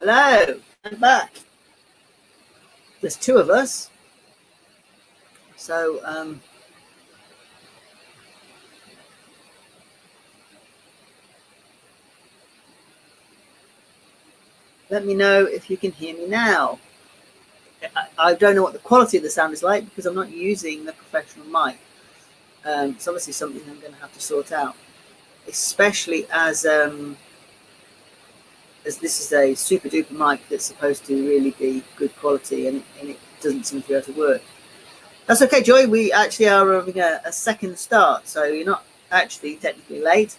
Hello, I'm back. There's two of us. So, let me know if you can hear me now. I don't know what the quality of the sound is like because I'm not using the professional mic. It's obviously something I'm going to have to sort out, especially as this is a super duper mic that's supposed to really be good quality, and it doesn't seem to be able to work. That's okay, Joy. We actually are having a second start, so you're not actually technically late.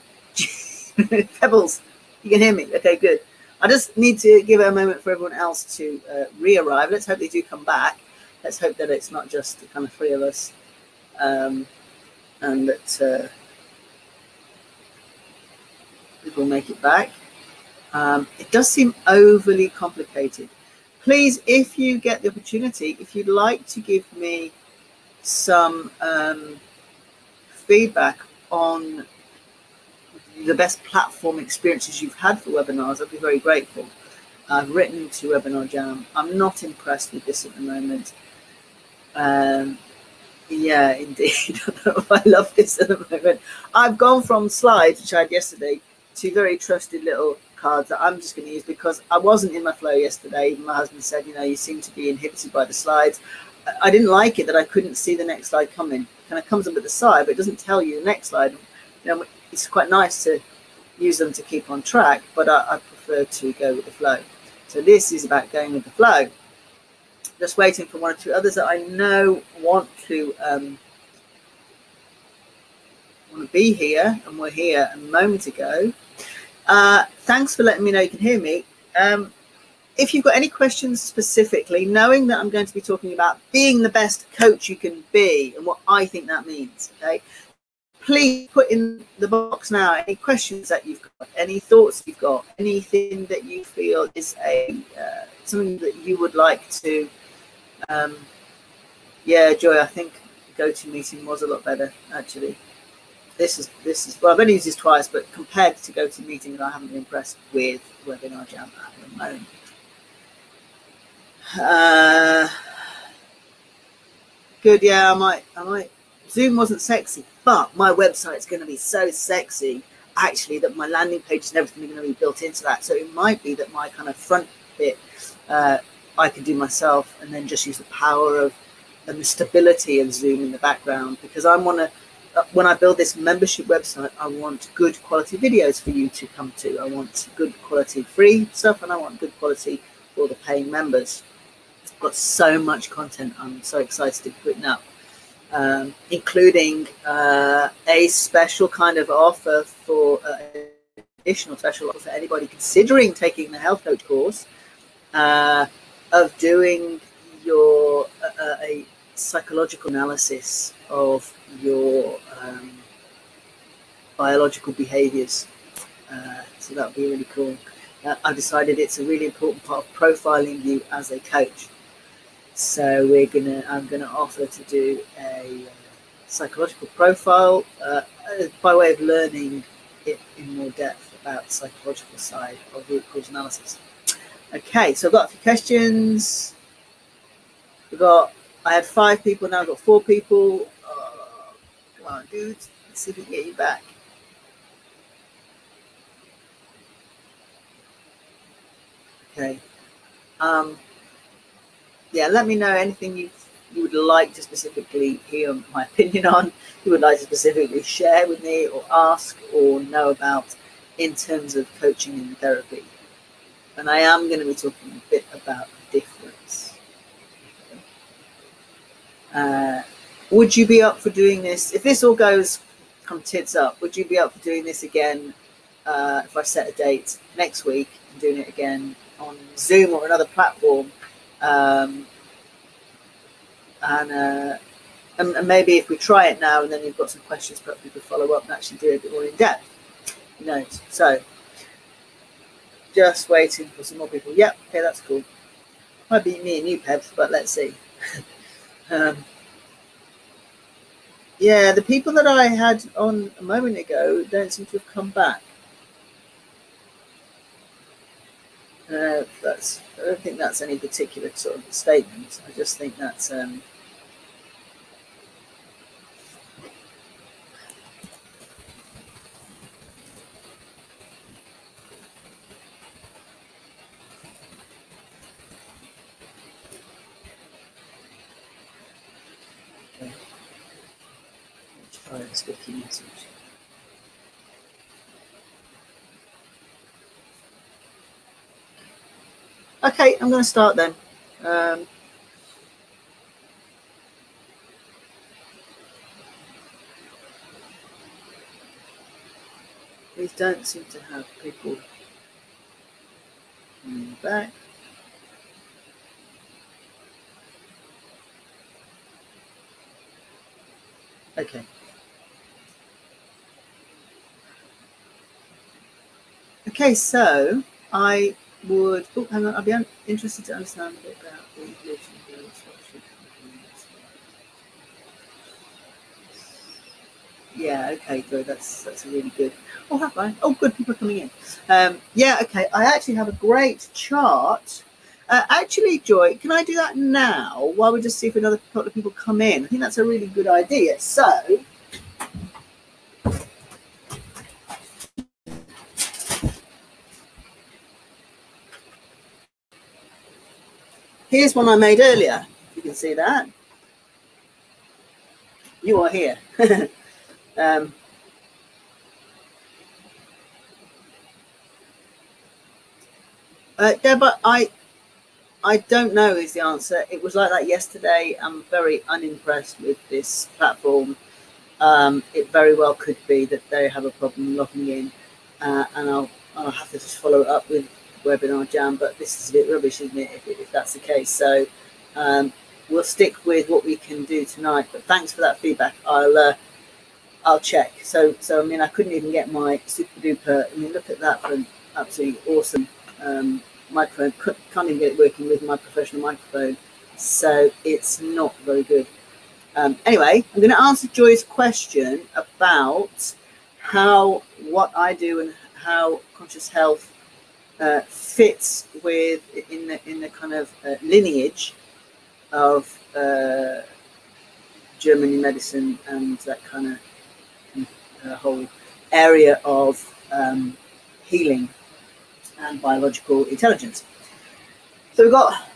Pebbles, you can hear me. Okay, good. I just need to give it a moment for everyone else to re-arrive. Let's hope they do come back. Let's hope that it's not just the kind of three of us, and that people make it back. It does seem overly complicated. Please, if you get the opportunity, if you'd like to give me some feedback on the best platform experiences you've had for webinars, I'd be very grateful. I've written to Webinar Jam. I'm not impressed with this at the moment. Yeah, indeed. I love this at the moment. I've gone from slides, which I had yesterday, to very trusted little cards that I'm just going to use because I wasn't in my flow yesterday. My husband said, you know, you seem to be inhibited by the slides. I didn't like it that I couldn't see the next slide coming. It kind of comes up at the side, but it doesn't tell you the next slide. You know, it's quite nice to use them to keep on track, but I prefer to go with the flow. So this is about going with the flow. Just waiting for one or two others that I know want to be here, and were here a moment ago. Thanks for letting me know you can hear me. If you've got any questions specifically, knowing that I'm going to be talking about being the best coach you can be and what I think that means, okay, please put in the box now any questions that you've got, any thoughts you've got, anything that you feel is something that you would like to. Yeah, Joy, I think GoToMeeting was a lot better actually. This is well, I've only used this twice, but compared to GoToMeeting, I haven't been impressed with Webinar Jam at the moment. Good, yeah, I might. Zoom wasn't sexy, but my website's going to be so sexy actually that my landing pages and everything are going to be built into that. So it might be that my kind of front bit I can do myself, and then just use the power of and the stability of Zoom in the background, because I want to. When I build this membership website, I want good quality videos for you to come to. I want good quality free stuff, and I want good quality for the paying members. I've got so much content I'm so excited to be putting up, including a special kind of offer for additional special offer for anybody considering taking the health coach course, of doing your a psychological analysis of your biological behaviors. So that would be really cool. I've decided it's a really important part of profiling you as a coach. So I'm gonna offer to do a psychological profile by way of learning it in more depth about the psychological side of root cause analysis. Okay, so I've got a few questions. I had 5 people, now I've got 4 people. Oh, come on, dudes. Let's see if we can get you back. Okay. Yeah, let me know anything you would like to specifically hear my opinion on, you would like to specifically share with me or ask or know about in terms of coaching and therapy. And I am going to be talking a bit about the difference. Would you be up for doing this? If this all goes come tits up, would you be up for doing this again if I set a date next week and doing it again on Zoom or another platform? And maybe if we try it now and then you've got some questions, perhaps we could follow up and actually do it a bit more in depth. Who knows? So just waiting for some more people. Yep, okay, that's cool. Might be me and you, Pebs, but let's see. Yeah, the people that I had on a moment ago don't seem to have come back. I don't think that's any particular sort of statement. I just think that's okay. Let's try this wiki message. Okay, I'm going to start then. We don't seem to have people coming back. Okay. Okay, so I would. Oh, hang on. I'd be interested to understand a bit about the evolution of the structure. Yeah. Okay. Good. That's a really good. Oh, have I? Oh, good. People are coming in. Yeah. Okay. I actually have a great chart. Actually, Joy, can I do that now while we just see if another couple of people come in? I think that's a really good idea. So. Here's one I made earlier. You can see that. You are here. Deborah, I don't know is the answer. It was like that yesterday. I'm very unimpressed with this platform. It very well could be that they have a problem logging in, and I'll have to just follow it up with Webinar Jam. But this is a bit rubbish, isn't it? If that's the case, so we'll stick with what we can do tonight. But thanks for that feedback. I'll check. So I mean, I couldn't even get my super duper. I mean, look at that for an absolutely awesome microphone. Can't even get it working with my professional microphone, so it's not very good. Anyway, I'm going to answer Joy's question about what I do and how conscious health fits with in the kind of lineage of Germany medicine and that kind of whole area of healing and biological intelligence. So we've got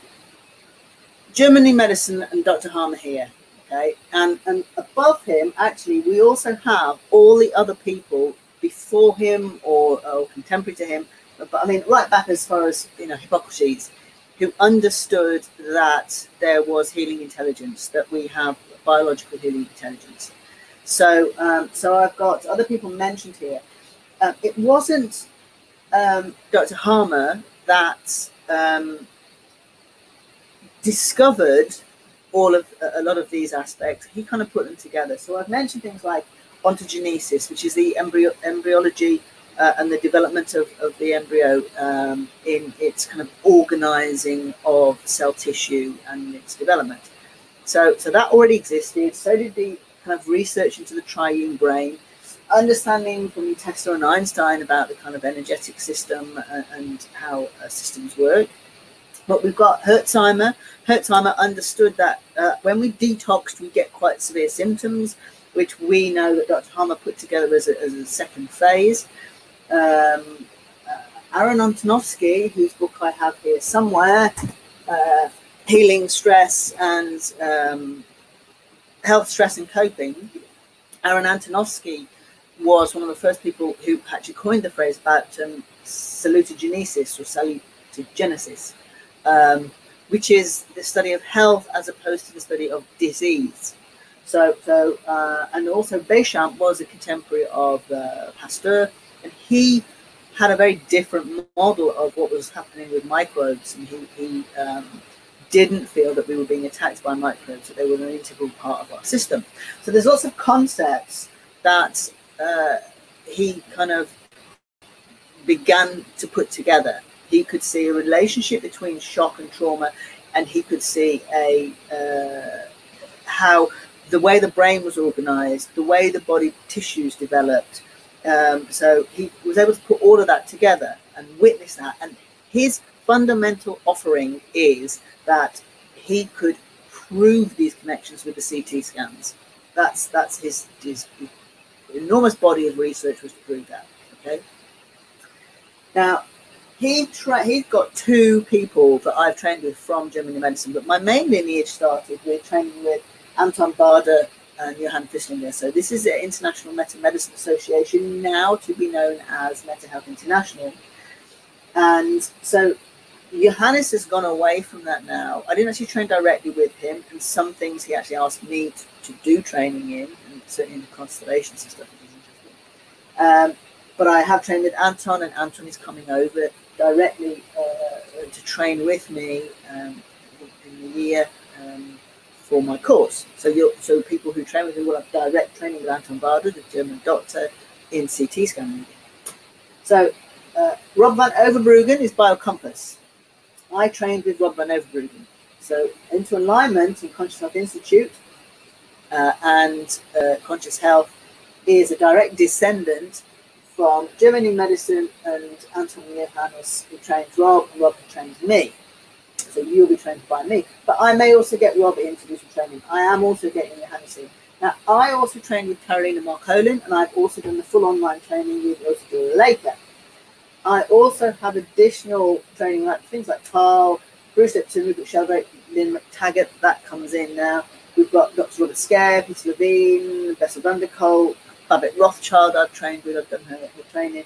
Germany medicine and Dr. Harmer here, okay, and above him actually we also have all the other people before him or contemporary to him, but I mean right back as far as Hippocrates, who understood that there was healing intelligence, that we have biological healing intelligence. So I've got other people mentioned here. It wasn't Dr. Harmer that discovered a lot of these aspects. He kind of put them together. So I've mentioned things like ontogenesis, which is the embryology and the development of the embryo in its kind of organizing of cell tissue and its development. So that already existed. So did the kind of research into the triune brain, understanding from Tesla and Einstein about the kind of energetic system and how systems work. But we've got Hertzheimer. Hertzheimer understood that when we detoxed, we get quite severe symptoms, which we know that Dr. Harmer put together as a second phase. Aaron Antonovsky, whose book I have here somewhere, Healing Stress and Health, Stress and Coping. Aaron Antonovsky was one of the first people who actually coined the phrase about salutogenesis or salutogenesis, which is the study of health as opposed to the study of disease. And also Béchamp was a contemporary of Pasteur, and he had a very different model of what was happening with microbes, and he didn't feel that we were being attacked by microbes, that they were an integral part of our system. So there's lots of concepts that he kind of began to put together. He could see a relationship between shock and trauma, and he could see how the way the brain was organized, the way the body tissues developed. So he was able to put all of that together and witness that. And his fundamental offering is that he could prove these connections with the CT scans. That's his enormous body of research was to prove that. Okay. Now, he's got 2 people that I've trained with from German medicine, but my main lineage started with training with Anton Bader and Johann Fisslinger. So this is the International Meta Medicine Association, now to be known as Meta Health International. And so Johannes has gone away from that now. I didn't actually train directly with him, and some things he actually asked me to do training in, and certainly in the constellations and stuff, which is interesting. But I have trained with Anton, and Anton is coming over directly to train with me in the year for my course. So people who train with me will have direct training with Anton Bader, the German doctor, in CT scanning. So Rob van Overbruggen is Biocompass. I trained with Rob van Overbruggen. So Into Alignment and Conscious Health Institute and Conscious Health is a direct descendant from Germany Medicine and Anton Johannes, who trains Rob, and Rob who trains me. So you'll be trained by me. But I may also get Rob in to do some training. I am also getting Johannes in. Now, I also train with Carolina Marcolin, and I've also done the full online training with Rosa Laker. I also have additional training, like things like Carl, Bruce Lipton, Rupert Sheldrake, Lynn McTaggart, that comes in now. We've got Dr. Robert Scare, Peter Levine, Bessel Vanderkolk, Babette Rothschild I've trained with, I've done her training.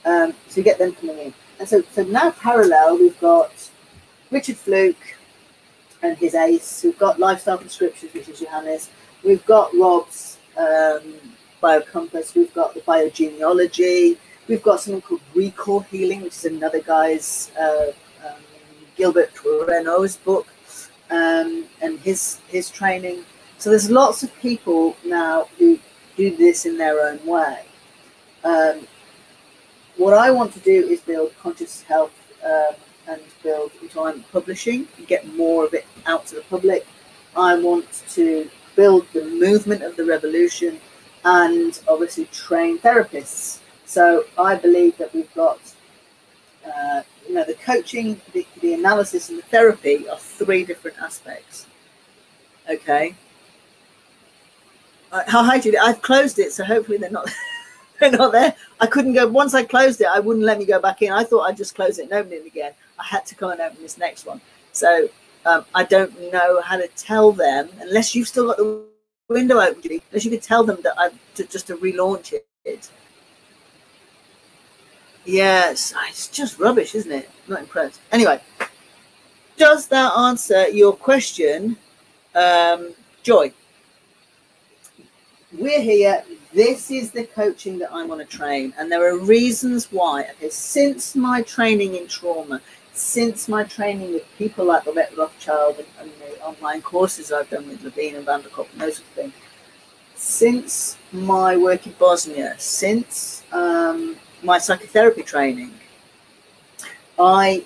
So you get them coming in. And so now parallel, we've got Richard Fluke and his ace. We've got Lifestyle Prescriptions, which is Johannes. We've got Rob's Biocompass. We've got the Biogenealogy. We've got something called Recall Healing, which is another guy's, Gilbert Renault's book, and his training. So there's lots of people now who do this in their own way. What I want to do is build conscious health and build into publishing and get more of it out to the public. I want to build the movement of the revolution and obviously train therapists. So I believe that we've got, the coaching, the analysis, and the therapy are 3 different aspects. Okay. Hi, Judy. I've closed it, so hopefully they're not they're not there. I couldn't go. Once I closed it, I wouldn't let me go back in. I thought I'd just close it and open it again. I had to come and open this next one. So I don't know how to tell them, unless you've still got the window open, Judy, unless you could tell them that just to relaunch it. Yes, it's just rubbish, isn't it? Not impressed. Anyway, does that answer your question, Joy? We're here. This is the coaching that I want to train, and there are reasons why. Okay, since my training in trauma, since my training with people like Babette Rothschild and the online courses I've done with Levine and Vanderkolk and those sort of things, since my work in Bosnia, since my psychotherapy training, I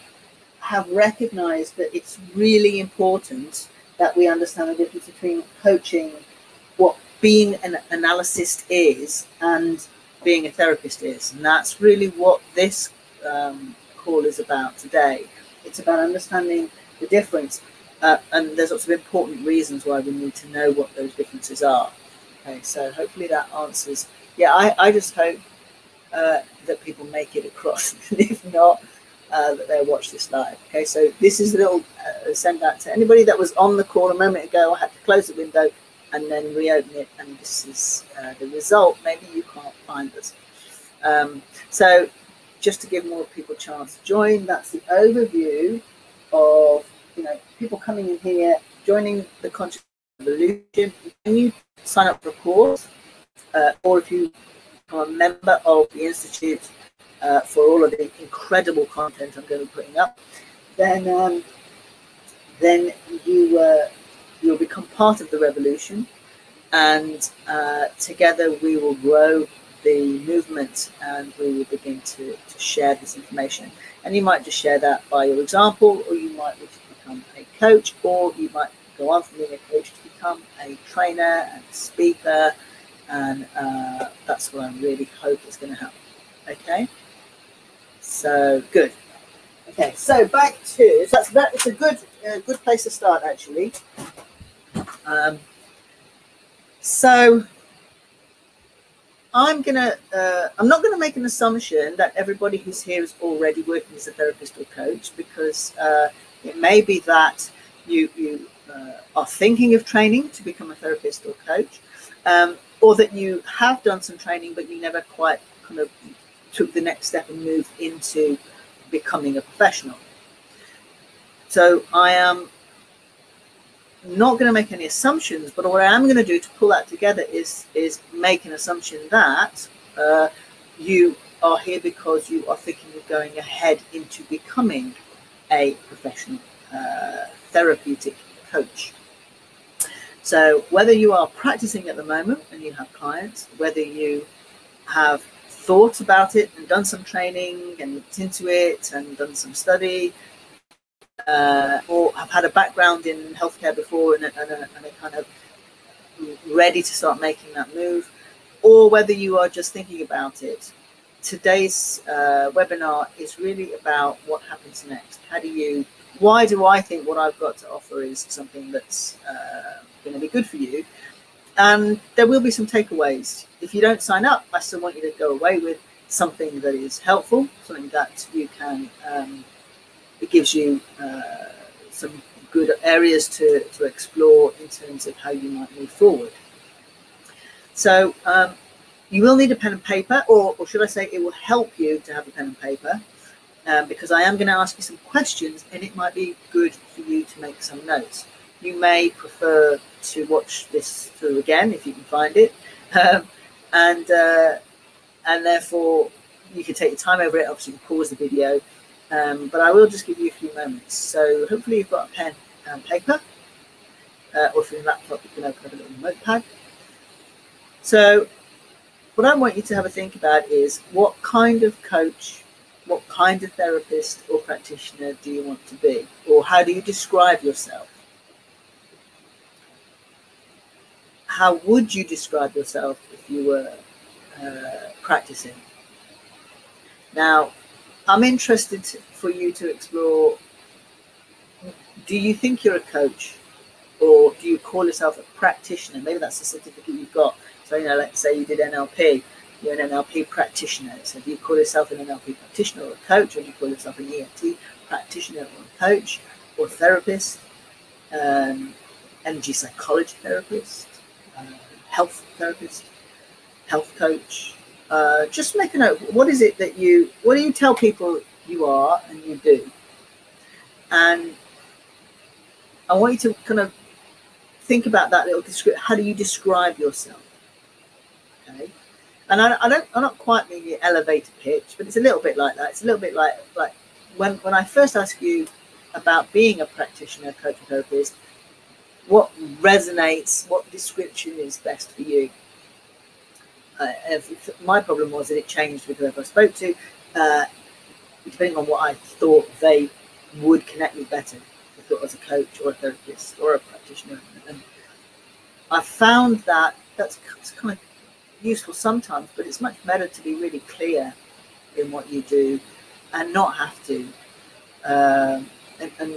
have recognized that it's really important that we understand the difference between coaching, what being an analyst is, and being a therapist is. And that's really what this call is about today. It's about understanding the difference. And there's lots of important reasons why we need to know what those differences are. Okay, so hopefully that answers. Yeah, I just hope that people make it across. And if not, that they'll watch this live. Okay, so this is a little send out to anybody that was on the call a moment ago. I had to close the window and then reopen it, and this is the result. Maybe you can't find us. So just to give more people a chance to join, that's the overview of people coming in here, joining the Conscious Revolution. When you sign up for a course, or if you are a member of the Institute for all of the incredible content I'm going to be putting up, then you'll become part of the revolution, and together we will grow the movement, and we will begin to share this information. And you might just share that by your example, or you might wish to become a coach, or you might go on from being a coach to become a trainer and a speaker, and that's what I really hope is going to happen. Okay, so good. Okay, so back to, so that's a good place to start, actually. So I'm not gonna make an assumption that everybody who's here is already working as a therapist or coach, because it may be that you are thinking of training to become a therapist or coach, or that you have done some training but you never quite kind of took the next step and moved into becoming a professional. So I am not going to make any assumptions, but what I am going to do to pull that together is make an assumption that you are here because you are thinking of going ahead into becoming a professional therapeutic coach. So whether you are practicing at the moment and you have clients, whether you have thought about it and done some training and looked into it and done some study, or have had a background in healthcare before and are kind of ready to start making that move, or whether you are just thinking about it, today's webinar is really about what happens next. Why do I think what I've got to offer is something that's going to be good for you? And there will be some takeaways. If you don't sign up, I still want you to go away with something that is helpful, something that you can, it gives you some good areas to explore in terms of how you might move forward. So you will need a pen and paper, or should I say it will help you to have a pen and paper, because I am going to ask you some questions and it might be good for you to make some notes. You may prefer to watch this through again if you can find it, and therefore you can take your time over it. Obviously, you can pause the video, but I will just give you a few moments. So hopefully you've got a pen and paper, or if you're on a laptop, you can open up a little notepad. So what I want you to have a think about is, what kind of coach, what kind of therapist or practitioner do you want to be? Or how do you describe yourself? How would you describe yourself if you were practicing? Now, I'm interested for you to explore, do you think you're a coach, or do you call yourself a practitioner? Maybe that's the certificate you've got. So, let's say you did NLP, you're an NLP practitioner. So do you call yourself an NLP practitioner or a coach, or do you call yourself an EFT practitioner or a coach or therapist, energy psychology therapist, health therapist, health coach? Just make a note. What is it that what do you tell people you are and you do? And I want you to kind of think about that little description. How do you describe yourself? Okay. And I'm not quite meaning the elevator pitch, but it's a little bit like that. It's a little bit like when I first ask you about being a practitioner, coach, or therapist, what resonates, what description is best for you? My problem was that it changed with whoever I spoke to, depending on what I thought they would connect me better. I thought I was a coach or a therapist or a practitioner. And I found that that's kind of useful sometimes, but it's much better to be really clear in what you do and not have to, and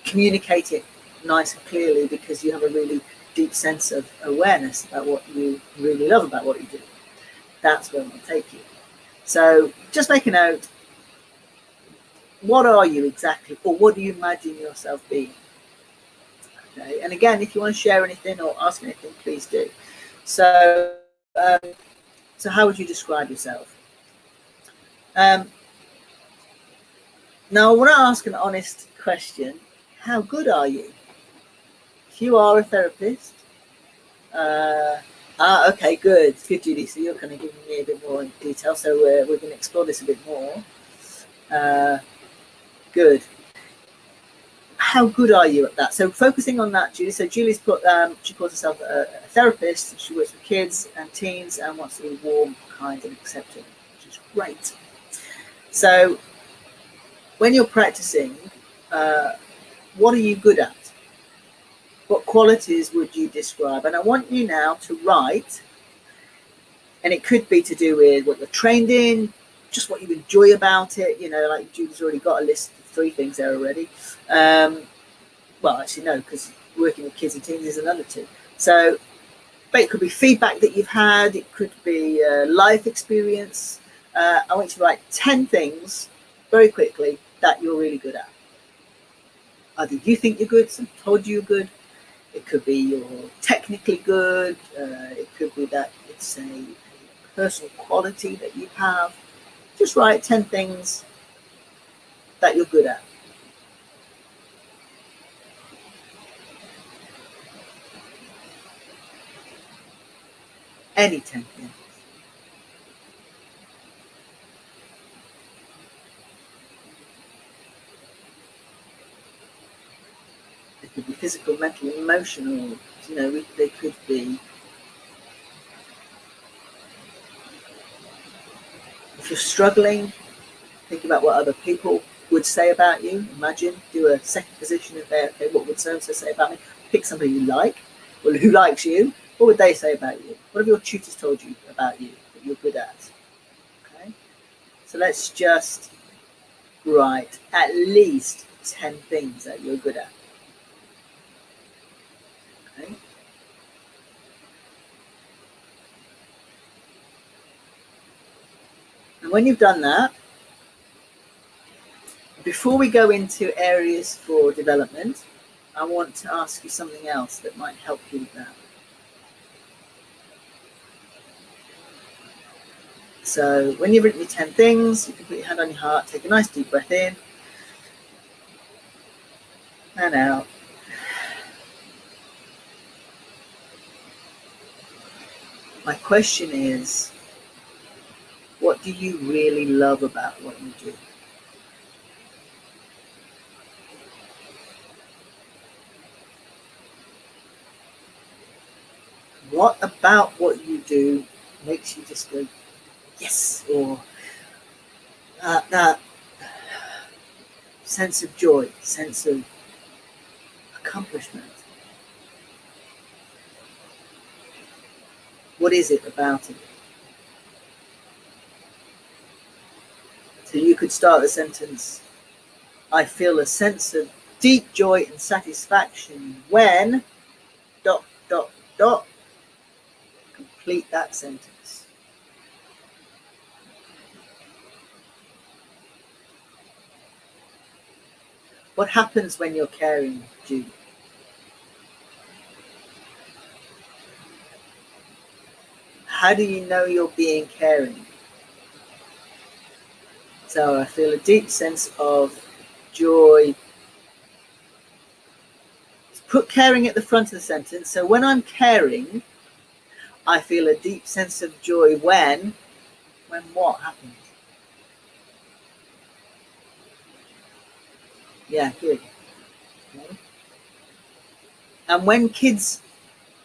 communicate it nice and clearly, because you have a really deep sense of awareness about what you really love about what you do. That's where I'll take you. So just make a note. What are you exactly, or what do you imagine yourself being? Okay. And again, if you want to share anything or ask anything, please do. So how would you describe yourself? Now I want to ask an honest question. How good are you? If you are a therapist, okay, good, Judy. So you're kind of giving me a bit more detail. So we're going to explore this a bit more. Good. How good are you at that? So focusing on that, Julie. So Julie's put, she calls herself a therapist. She works with kids and teens and wants to be warm, kind, and accepting, which is great. So when you're practicing, what are you good at? What qualities would you describe? And I want you now to write, and it could be to do with what you're trained in, just what you enjoy about it. Like Julie's already got a list of 3 things there already. Well, actually, no, because working with kids and teens is another 2. So, but it could be feedback that you've had. It could be life experience. I want you to write 10 things very quickly that you're really good at. Either you think you're good, someone told you you're good. It could be you're technically good. It could be that it's a personal quality that you have. Just write 10 things that you're good at. Any 10 things. They could be physical, mental, emotional. You know, they could be. If you're struggling, think about what other people would say about you. Imagine, do a second position of there. Okay, what would so-and-so say about me? Pick somebody you like, or who likes you. What would they say about you? What have your tutors told you about you that you're good at? Okay, so let's just write at least 10 things that you're good at. Okay. And when you've done that, before we go into areas for development, I want to ask you something else that might help you with that. So when you've written your 10 things, you can put your hand on your heart, take a nice deep breath in and out. My question is, what do you really love about what you do? What about what you do makes you just go, yes, or that sense of joy, sense of accomplishment? What is it about it? So you could start the sentence, I feel a sense of deep joy and satisfaction when ... Complete that sentence. What happens when you're caring, Judy? How do you know you're being caring? So I feel a deep sense of joy. Put caring at the front of the sentence. So when I'm caring, I feel a deep sense of joy when what happens? Yeah, good. Okay. And when kids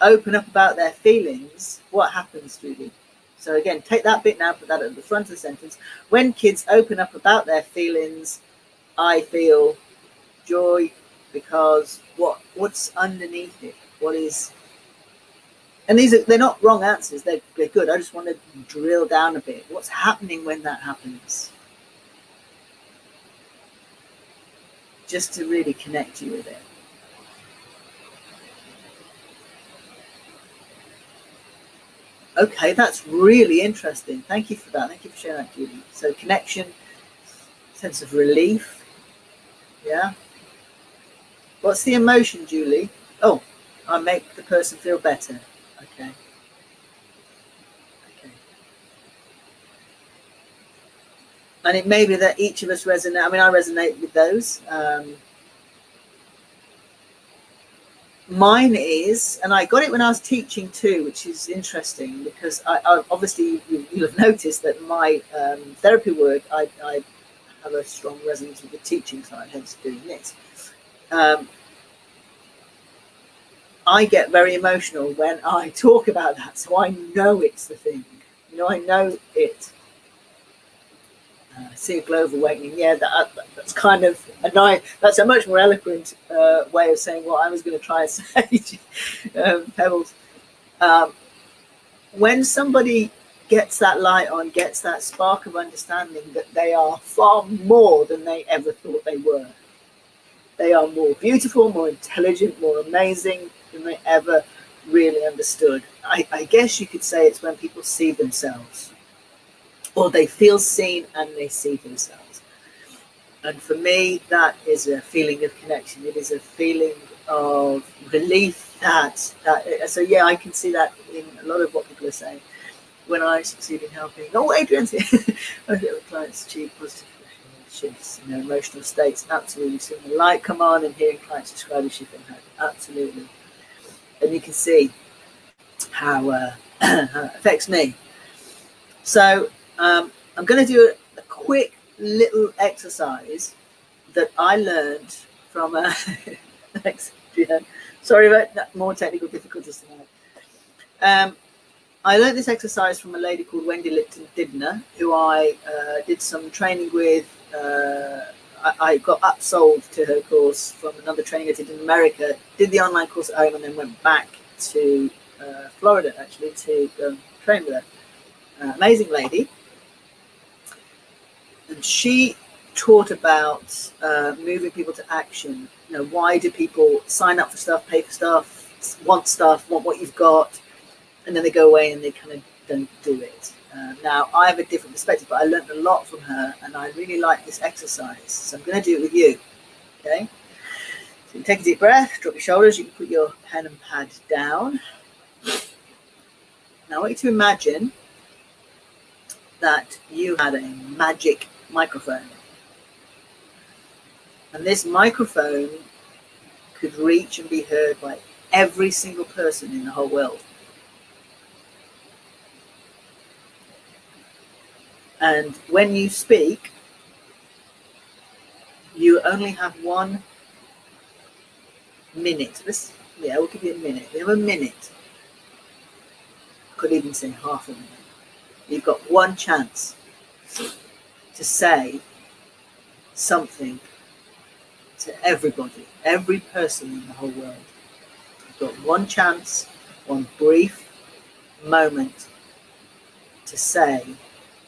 open up about their feelings, what happens, Judy? So again, take that bit now, put that at the front of the sentence. When kids open up about their feelings, I feel joy because what's underneath it? What is... And they're not wrong answers, they're good. I just want to drill down a bit. What's happening when that happens? Just to really connect you with it. Okay, that's really interesting. Thank you for that. Thank you for sharing that, Julie. So connection, sense of relief. Yeah. What's the emotion, Julie? Oh, I make the person feel better. Okay. Okay. And it may be that each of us resonate. I mean, I resonate with those. Mine is, and I got it when I was teaching too, which is interesting because I obviously you'll have noticed that my therapy work, I have a strong resonance with the teaching side, hence doing this. I get very emotional when I talk about that, so I know it's the thing. You know, I know it. See a glow of awakening. Yeah, that's kind of that's a much more eloquent way of saying what I was going to try and say. Pebbles. When somebody gets that light on, gets that spark of understanding that they are far more than they ever thought they were. They are more beautiful, more intelligent, more amazing than they ever really understood. I guess you could say it's when people see themselves, or they feel seen and they see themselves. And for me, that is a feeling of connection. It is a feeling of relief so yeah, I can see that in a lot of what people are saying. When I succeed in helping, Adrian's here. I get with clients achieve positive shifts in their emotional states. Absolutely. Seeing the light come on and hearing clients describe a shift in hope. Absolutely. And you can see how it affects me. So I'm going to do a quick little exercise that I learned from thanks, Adrian. Sorry about that, more technical difficulties tonight. I learned this exercise from a lady called Wendy Lipton-Dibner, who I did some training with. I got upsold to her course from another training I did in America, did the online course at home, and then went back to Florida, actually, to train with her. Amazing lady. And she taught about moving people to action. You know, why do people sign up for stuff, pay for stuff, want what you've got, and then they go away and they kind of don't do it. Now, I have a different perspective, but I learned a lot from her, and I really like this exercise. So I'm going to do it with you, okay? So you take a deep breath, drop your shoulders, you can put your pen and pad down. Now I want you to imagine that you had a magic microphone. And this microphone could reach and be heard by every single person in the whole world. And when you speak, you only have 1 minute. We'll give you a minute. We have a minute. Could even say half a minute. You've got one chance to say something to everybody, every person in the whole world. You've got one chance, one brief moment to say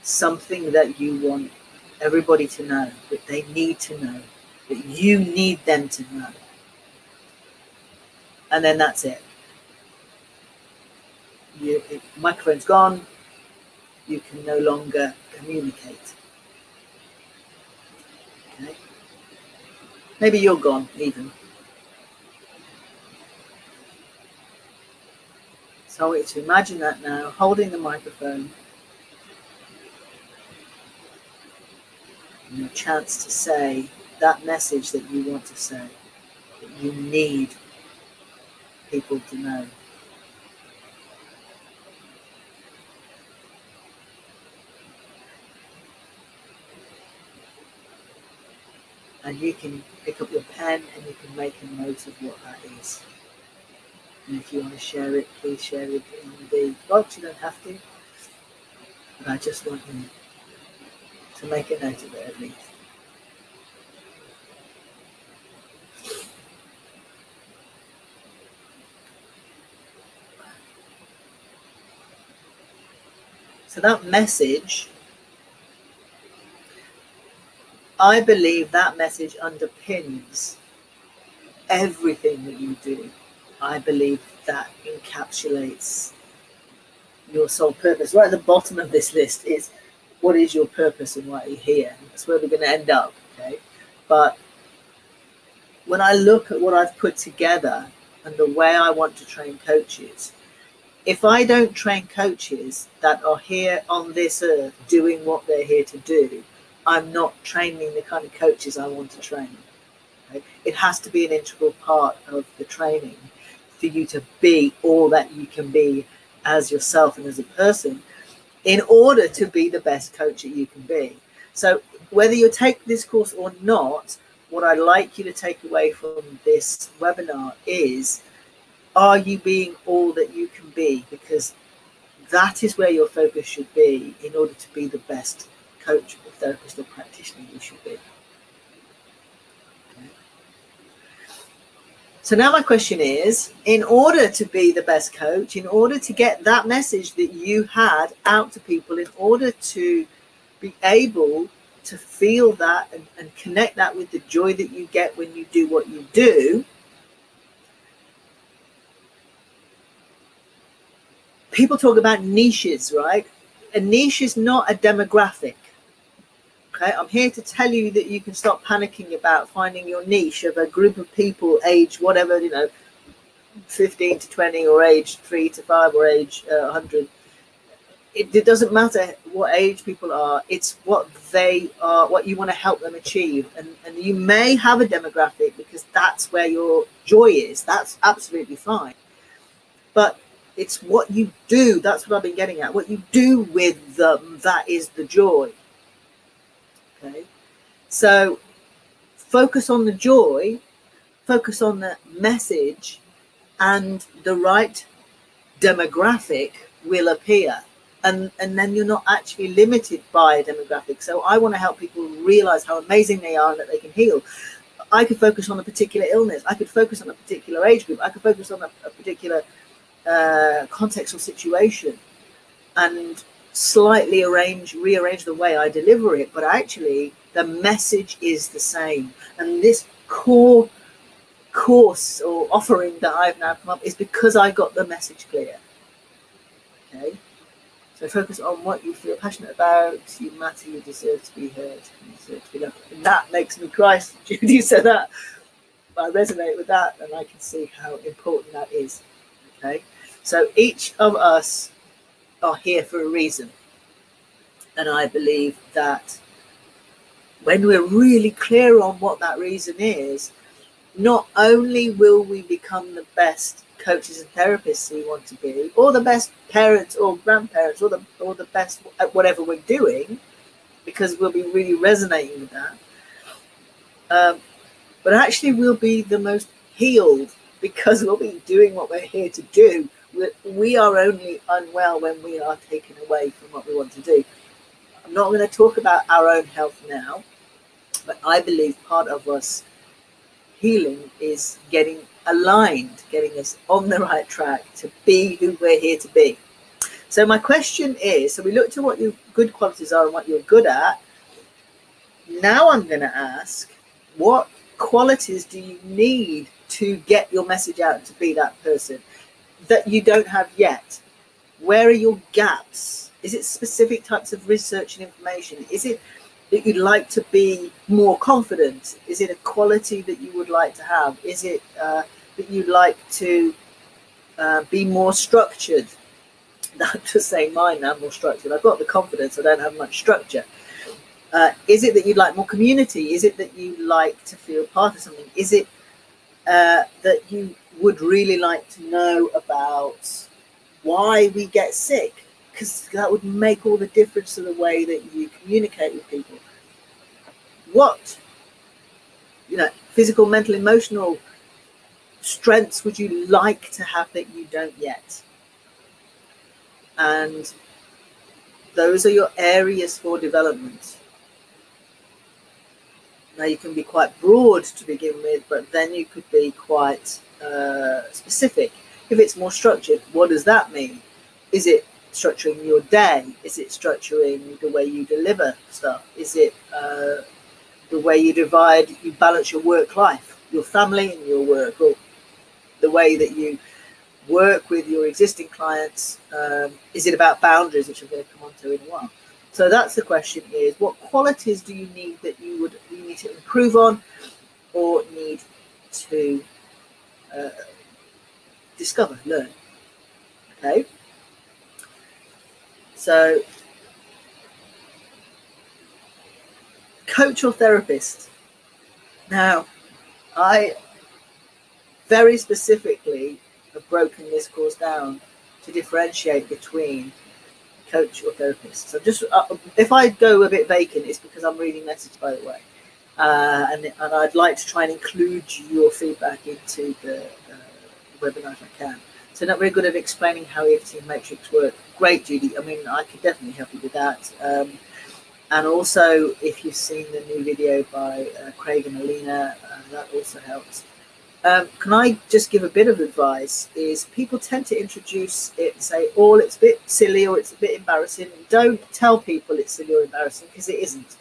something that you want everybody to know, that they need to know, that you need them to know. And then that's it. The microphone's gone. You can no longer communicate. Okay? Maybe you're gone even. So I want you to imagine that now, holding the microphone, and a chance to say that message that you want to say, that you need people to know. And you can pick up your pen and you can make a note of what that is. And if you want to share it, please share it in the box. You don't have to. But I just want you to make a note of it at least. So that message, I believe that message underpins everything that you do. I believe that encapsulates your sole purpose. Right at the bottom of this list is, what is your purpose and why are you here? That's where we're going to end up, okay? But when I look at what I've put together and the way I want to train coaches, if I don't train coaches that are here on this earth doing what they're here to do, I'm not training the kind of coaches I want to train. Okay? It has to be an integral part of the training for you to be all that you can be as yourself and as a person in order to be the best coach that you can be. So whether you take this course or not, what I'd like you to take away from this webinar is, are you being all that you can be? Because that is where your focus should be in order to be the best coach or therapist or practitioner you should be. Okay. So now my question is, in order to be the best coach, in order to get that message that you had out to people, in order to be able to feel that and connect that with the joy that you get when you do what you do, people talk about niches, right? A niche is not a demographic. Okay, I'm here to tell you that you can stop panicking about finding your niche of a group of people, age whatever, 15 to 20, or age 3 to 5, or age 100. It doesn't matter what age people are. It's what they are, what you want to help them achieve. And you may have a demographic because that's where your joy is. That's absolutely fine. But it's what you do. That's what I've been getting at. What you do with them, that is the joy. Okay. So focus on the joy, focus on the message, and the right demographic will appear. And then you're not actually limited by a demographic. So I want to help people realize how amazing they are and that they can heal. I could focus on a particular illness. I could focus on a particular age group. I could focus on a particular context or situation, and slightly rearrange the way I deliver it. But actually, the message is the same. And this core course or offering that I've now come up is because I got the message clear. Okay. So focus on what you feel passionate about. You matter. You deserve to be heard. You deserve to be loved. And that makes me cry. Judy said that. I resonate with that, and I can see how important that is. Okay. So each of us are here for a reason. And I believe that when we're really clear on what that reason is, not only will we become the best coaches and therapists we want to be, or the best parents or grandparents, or the best at whatever we're doing, because we'll be really resonating with that, but actually we'll be the most healed because we'll be doing what we're here to do. We are only unwell when we are taken away from what we want to do. I'm not going to talk about our own health now, but I believe part of us healing is getting aligned, getting us on the right track to be who we're here to be. So my question is, so we looked at what your good qualities are and what you're good at. Now I'm going to ask, what qualities do you need to get your message out to be that person that you don't have yet? Where are your gaps? Is it specific types of research and information? Is it that you'd like to be more confident? Is it a quality that you would like to have? Is it that you'd like to be more structured? I'm just saying mine now, more structured. I've got the confidence, I don't have much structure. Is it that you'd like more community? Is it that you like to feel part of something? Is it that you would really like to know about why we get sick? Because that would make all the difference to the way that you communicate with people. What, physical, mental, emotional strengths would you like to have that you don't yet? And those are your areas for development. Now you can be quite broad to begin with, but then you could be quite specific. If it's more structured, what does that mean? Is it structuring your day? Is it structuring the way you deliver stuff? Is it the way you balance your work life, your family and your work, or the way that you work with your existing clients? Is it about boundaries, which I'm going to come on to in a while? So that's the question, is what qualities do you need that you need to improve on or need to discover, learn? Okay. So coach or therapist. Now, I very specifically have broken this course down to differentiate between coach or therapist. So just if I go a bit vacant, it's because I'm reading message, by the way, and I'd like to try and include your feedback into the webinar if I can. So not very good at explaining how EFT and Matrix work. Great, Judy. I mean, I could definitely help you with that. And also, if you've seen the new video by Craig and Alina, that also helps. Can I just give a bit of advice? Is people tend to introduce it and say, oh, it's a bit silly or it's a bit embarrassing. Don't tell people it's silly or embarrassing, because it isn't.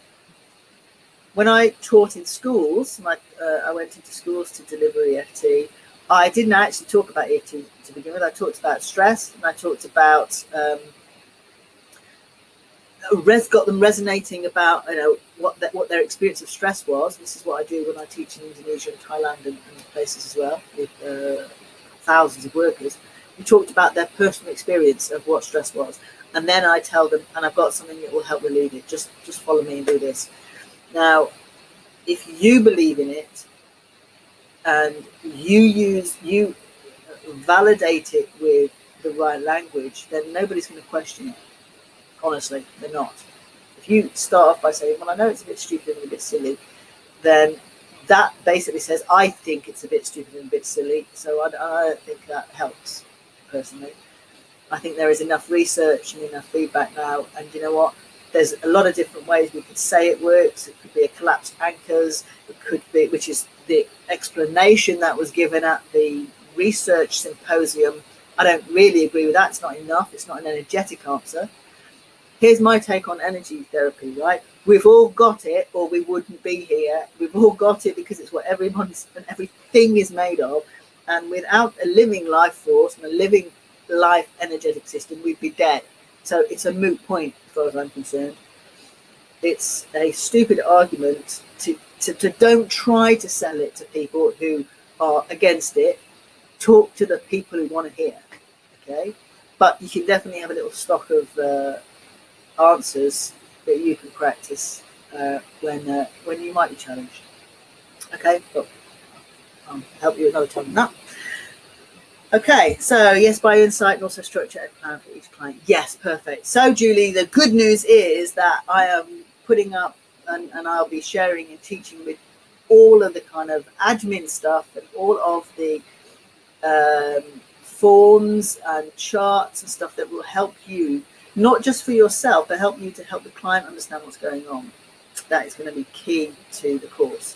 When I taught in schools, I went into schools to deliver EFT. I didn't actually talk about EFT to begin with. I talked about stress, and I talked about got them resonating about what their experience of stress was. This is what I do when I teach in Indonesia and Thailand and places as well, with thousands of workers. We talked about their personal experience of what stress was, and then I tell them, and I've got something that will help relieve it. Just follow me and do this. Now, if you believe in it and you validate it with the right language, then nobody's going to question it. Honestly, they're not. If you start off by saying, well, I know it's a bit stupid and a bit silly, then that basically says, I think it's a bit stupid and a bit silly. So I don't think that helps, personally. I think there is enough research and enough feedback now. And you know what? There's a lot of different ways we could say it works. It could be a collapsed anchors. It could be, which is the explanation that was given at the research symposium. I don't really agree with that. It's not enough. It's not an energetic answer. Here's my take on energy therapy, right? We've all got it, or we wouldn't be here. We've all got it because it's what everyone's and everything is made of. And without a living life force and a living life energetic system, we'd be dead. So it's a moot point, as far as I'm concerned. It's a stupid argument to don't try to sell it to people who are against it. Talk to the people who want to hear, okay? But you can definitely have a little stock of answers that you can practice when you might be challenged. Okay, but I'll help you another time on that. Okay, so yes, by insight and also structure and plan for each client. Yes, perfect. So Julie, the good news is that I am putting up and I'll be sharing and teaching with all of the kind of admin stuff and all of the forms and charts and stuff that will help you, not just for yourself, but help you to help the client understand what's going on. That is going to be key to the course.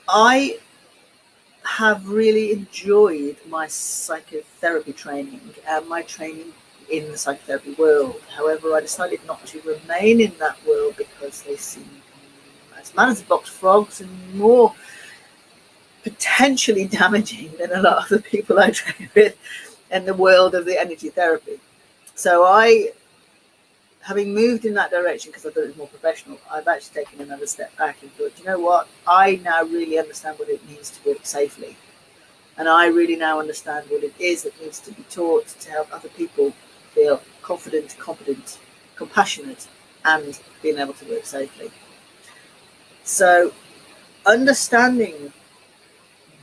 I have really enjoyed my psychotherapy training and my training in the psychotherapy world. However, I decided not to remain in that world because they seem as mad as box frogs and more potentially damaging than a lot of the people I train with in the world of the energy therapy. So I, having moved in that direction because I thought it was more professional, I've actually taken another step back and thought, you know what, I now really understand what it means to work safely. And I really now understand what it is that needs to be taught to help other people feel confident, competent, compassionate, and being able to work safely. So understanding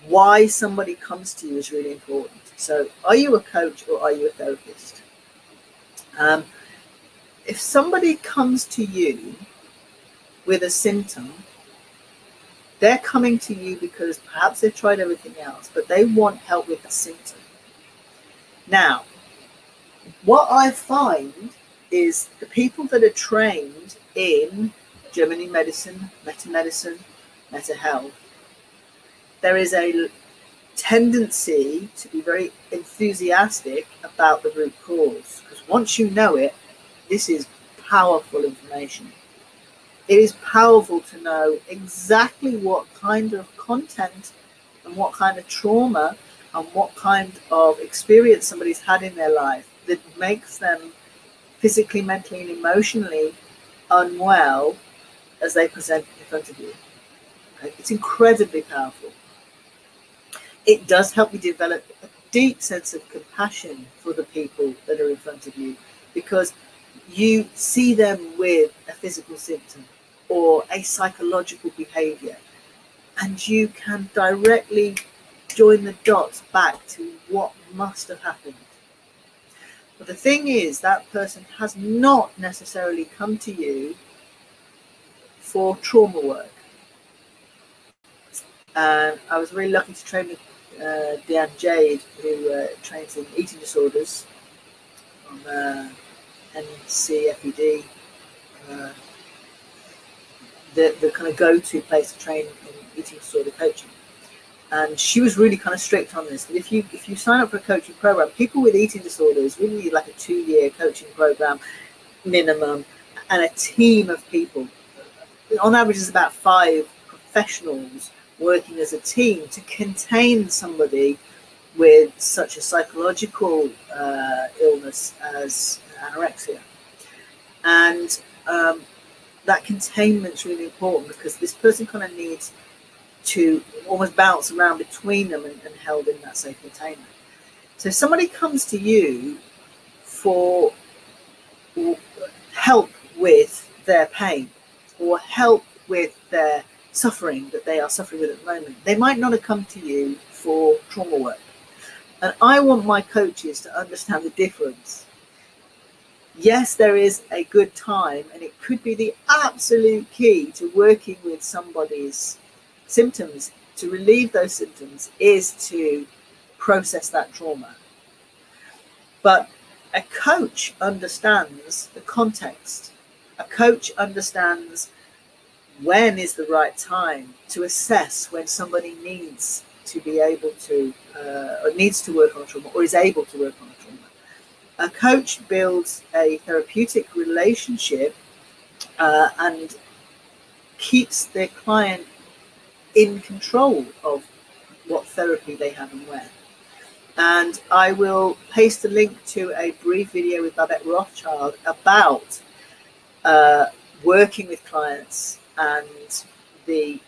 why somebody comes to you is really important. So are you a coach or are you a therapist? If somebody comes to you with a symptom, they're coming to you because perhaps they've tried everything else, but they want help with the symptom. Now, what I find is the people that are trained in German medicine, meta-medicine, meta-health, there is a tendency to be very enthusiastic about the root cause, because once you know it, this is powerful information. It is powerful to know exactly what kind of content and what kind of trauma and what kind of experience somebody's had in their life that makes them physically, mentally, and emotionally unwell as they present in front of you. Okay? It's incredibly powerful. It does help you develop a deep sense of compassion for the people that are in front of you, because you see them with a physical symptom or a psychological behavior, and you can directly join the dots back to what must have happened. But the thing is, that person has not necessarily come to you for trauma work. I was really lucky to train with Deanne Jade, who trains in eating disorders on NCFED. the kind of go-to place to train in eating disorder coaching. And she was really kind of strict on this, that if you sign up for a coaching program, people with eating disorders really need like a 2-year coaching program minimum, and a team of people. On average, there's about 5 professionals working as a team to contain somebody with such a psychological illness as anorexia. And that containment's really important, because this person kind of needs to almost bounce around between them and held in that safe containment. So if somebody comes to you for help with their pain or help with their suffering that they are suffering with at the moment, they might not have come to you for trauma work. And I want my coaches to understand the difference. Yes, there is a good time, and it could be the absolute key to working with somebody's symptoms, to relieve those symptoms, is to process that trauma. But a coach understands the context. A coach understands when is the right time to assess when somebody needs to be able to, or needs to work on trauma, or is able to work on trauma. A coach builds a therapeutic relationship and keeps their client in control of what therapy they have and when. And I will paste a link to a brief video with Babette Rothschild about working with clients and the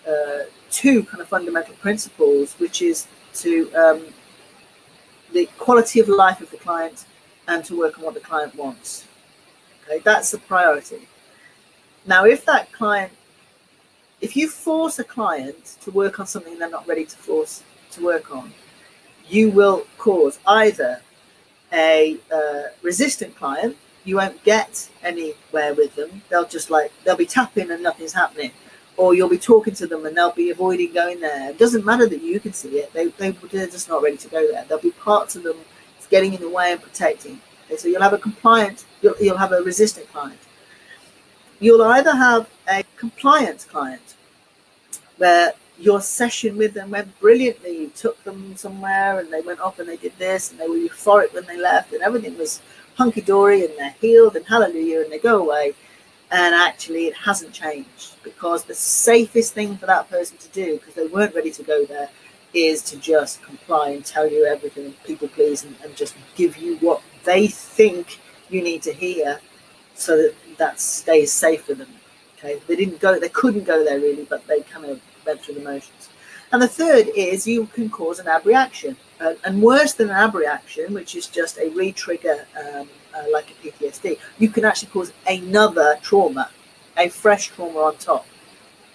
2 kind of fundamental principles, which is to the quality of life of the client and to work on what the client wants. Okay, that's the priority. Now, if you force a client to work on something they're not ready to work on, you will cause either a resistant client. You won't get anywhere with them. They'll be tapping and nothing's happening. Or you'll be talking to them and they'll be avoiding going there. It doesn't matter that you can see it. They're just not ready to go there. There'll be parts of them getting in the way and protecting. Okay, so you'll have a compliant, you'll have a resistant client. You'll either have a compliant client where your session with them went brilliantly. You took them somewhere and they went off and they did this and they were euphoric when they left and everything was hunky-dory and they're healed and hallelujah and they go away. And actually it hasn't changed, because the safest thing for that person to do, because they weren't ready to go there, is to just comply and tell you everything and people please and just give you what they think you need to hear so that stays safe for them. Okay, they couldn't go there really, but they kind of went through the motions. And the third is you can cause an abreaction, and worse than an abreaction, which is just a re-trigger like a PTSD, you can actually cause another trauma, a fresh trauma on top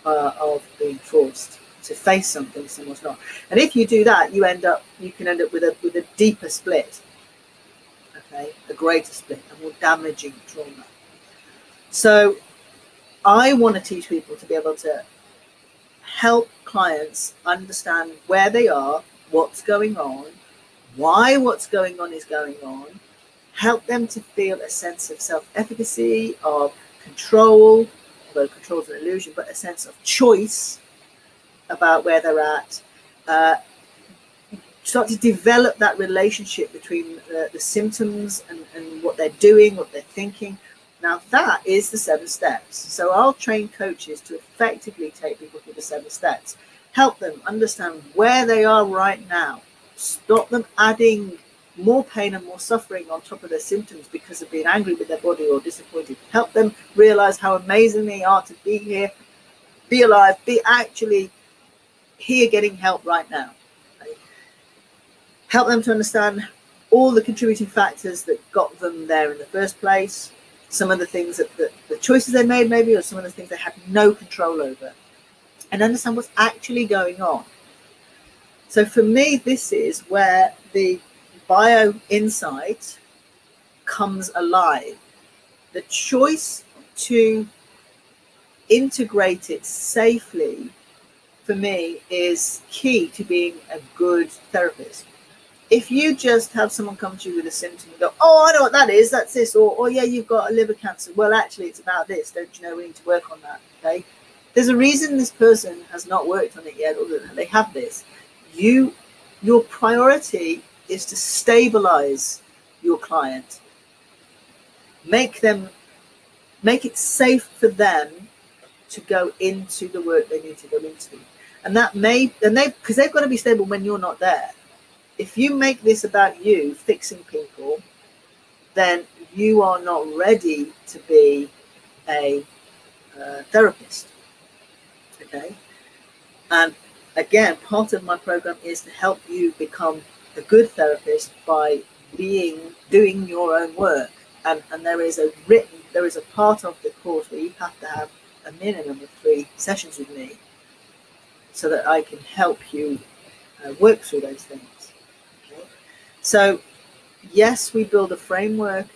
of being forced to face something someone's not. And if you do that, you can end up with a deeper split, okay, a greater split, a more damaging trauma. So I want to teach people to be able to help clients understand where they are, what's going on, why what's going on is going on, help them to feel a sense of self-efficacy, of control, although control is an illusion, but a sense of choice about where they're at. Start to develop that relationship between the symptoms and what they're doing, what they're thinking. Now that is the 7 steps. So I'll train coaches to effectively take people through the 7 steps, help them understand where they are right now, stop them adding more pain and more suffering on top of their symptoms because of being angry with their body or disappointed, help them realize how amazing they are to be here, be alive, be actually here getting help right now. Okay? Help them to understand all the contributing factors that got them there in the first place, some of the things that the choices they made maybe, or some of the things they had no control over, and understand what's actually going on. So for me, this is where the bio insight comes alive. The choice to integrate it safely, for me, is key to being a good therapist. If you just have someone come to you with a symptom and go, oh, I know what that is, that's this, or oh yeah, you've got a liver cancer. Well, actually, it's about this. Don't you know we need to work on that? Okay, There's a reason this person has not worked on it yet, or that they have this. Your priority is to stabilize your client, make it safe for them to go into the work they need to go into. And because they've got to be stable when you're not there. If you make this about you fixing people, then you are not ready to be a therapist. Okay. And again, part of my program is to help you become a good therapist by doing your own work. And there is a part of the course where you have to have a minimum of 3 sessions with me, so that I can help you work through those things. Okay? So yes, we build a framework,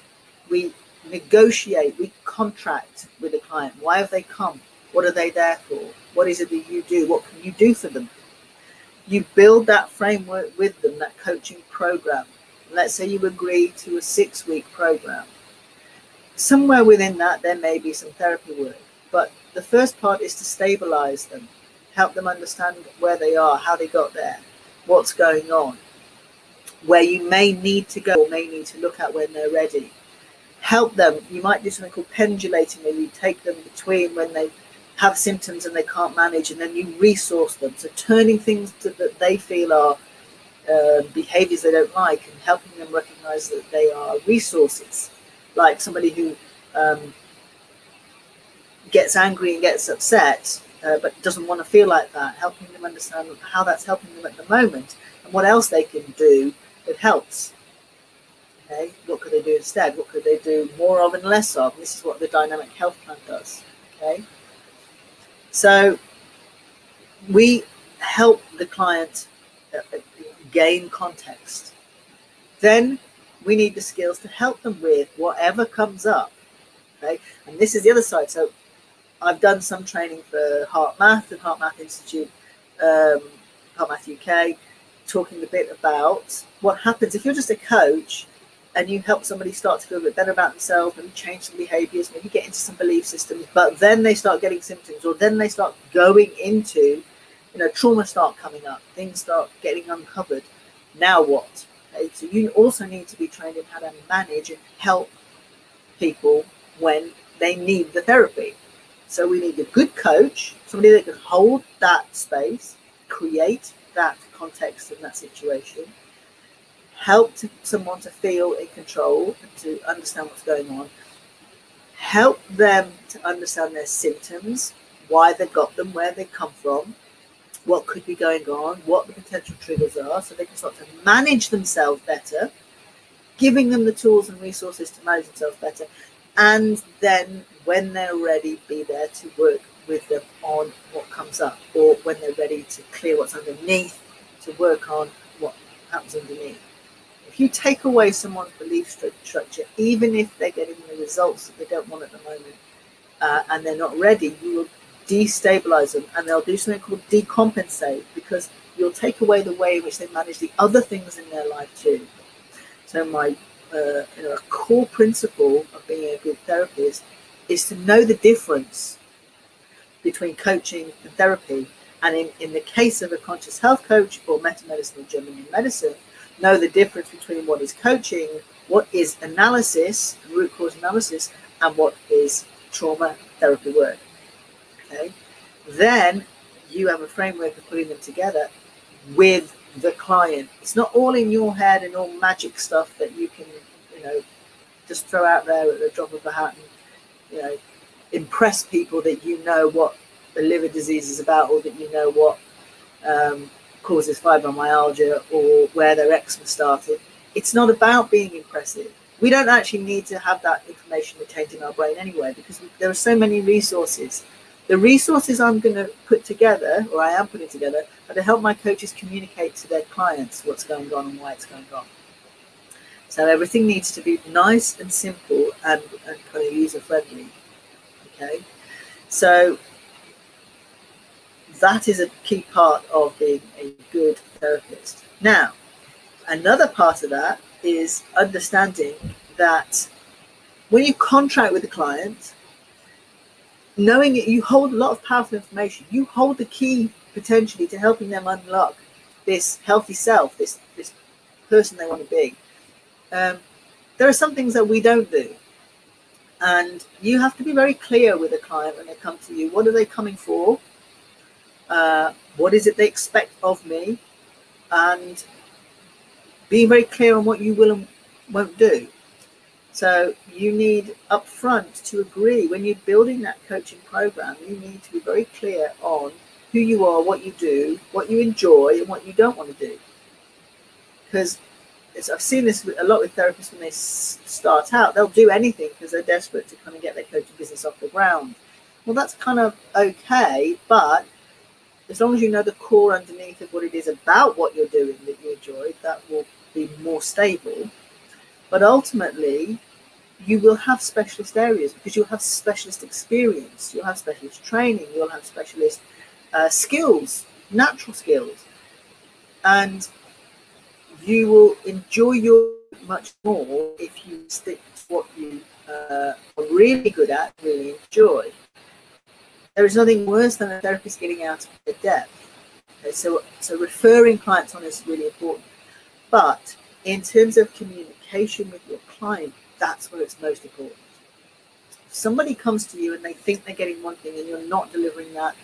we negotiate, we contract with the client. Why have they come? What are they there for? What is it that you do? What can you do for them? You build that framework with them, that coaching program. Let's say you agree to a 6-week program. Somewhere within that, there may be some therapy work. But the first part is to stabilize them, help them understand where they are, how they got there, what's going on, where you may need to go or may need to look at when they're ready. Help them. You might do something called pendulating, where you take them between when they have symptoms and they can't manage, and then you resource them. So turning things that they feel are behaviors they don't like, and helping them recognize that they are resources. Like somebody who gets angry and gets upset, but doesn't want to feel like that, helping them understand how that's helping them at the moment and what else they can do that helps. Okay, what could they do instead? What could they do more of and less of? This is what the dynamic health plan does. Okay, so we help the client gain context. Then we need the skills to help them with whatever comes up. Okay, and this is the other side. So I've done some training for Heart Math and Heart Math Institute, Heart Math UK, talking a bit about what happens if you're just a coach and you help somebody start to feel a bit better about themselves, maybe change some behaviors, maybe get into some belief systems, but then they start getting symptoms, or then they start going into, trauma start coming up, things start getting uncovered. Now what? Okay, so you also need to be trained in how to manage and help people when they need the therapy. So we need a good coach, somebody that can hold that space, create that context in that situation, help someone to feel in control, to understand what's going on, help them to understand their symptoms, why they got them, where they come from, what could be going on, what the potential triggers are, so they can start to manage themselves better, giving them the tools and resources to manage themselves better, and then when they're ready, be there to work with them on what comes up, or when they're ready to clear what's underneath, to work on what happens underneath. If you take away someone's belief structure, even if they're getting the results that they don't want at the moment, and they're not ready, you will destabilize them, and they'll do something called decompensate, because you'll take away the way in which they manage the other things in their life too. So my a core principle of being a good therapist is to know the difference between coaching and therapy. And in the case of a conscious health coach or meta-medicine or German medicine, know the difference between what is coaching, what is analysis, root cause analysis, and what is trauma therapy work. Okay, then you have a framework of putting them together with the client. It's not all in your head and all magic stuff that you can, just throw out there at the drop of a hat and, impress people that you know what the liver disease is about, or that you know what causes fibromyalgia, or where their eczema started. It's not about being impressive. We don't actually need to have that information retained in our brain anyway, because there are so many resources. The resources I'm going to put together, or I am putting together, are to help my coaches communicate to their clients what's going on and why it's going on. So everything needs to be nice and simple and kind of user-friendly. Okay, so that is a key part of being a good therapist. Now, another part of that is understanding that when you contract with the client, knowing it, you hold a lot of powerful information. You hold the key potentially to helping them unlock this healthy self, this person they want to be. There are some things that we don't do, and you have to be very clear with a client when they come to you. What are they coming for? What is it they expect of me? And being very clear on what you will and won't do. So you need upfront to agree when you're building that coaching program, you need to be very clear on who you are, what you do, what you enjoy, and what you don't want to do. Because I've seen this a lot with therapists when they start out. They'll do anything because they're desperate to kind of get their coaching business off the ground. Well, that's kind of okay, but as long as you know the core underneath of what it is about what you're doing that you enjoy, that will be more stable. But ultimately, you will have specialist areas because you'll have specialist experience, you'll have specialist training, you'll have specialist skills, natural skills, and you will enjoy your much more if you stick to what you are really good at, really enjoy. There is nothing worse than a therapist getting out of their depth. Okay, so referring clients on is really important. But in terms of communication with your client, that's where it's most important. If somebody comes to you and they think they're getting one thing and you're not delivering that,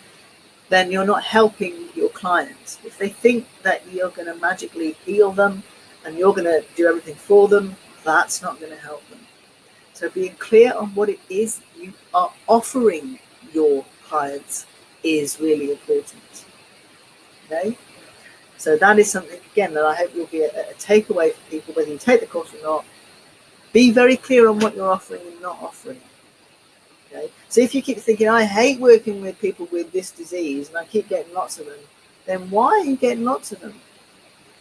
then you're not helping your clients. If they think that you're going to magically heal them and you're going to do everything for them, that's not going to help them. So being clear on what it is you are offering your clients is really important. Okay? So that is something, again, that I hope will be a takeaway for people, whether you take the course or not. Be very clear on what you're offering and not offering. Okay? So if you keep thinking, I hate working with people with this disease and I keep getting lots of them, then why are you getting lots of them?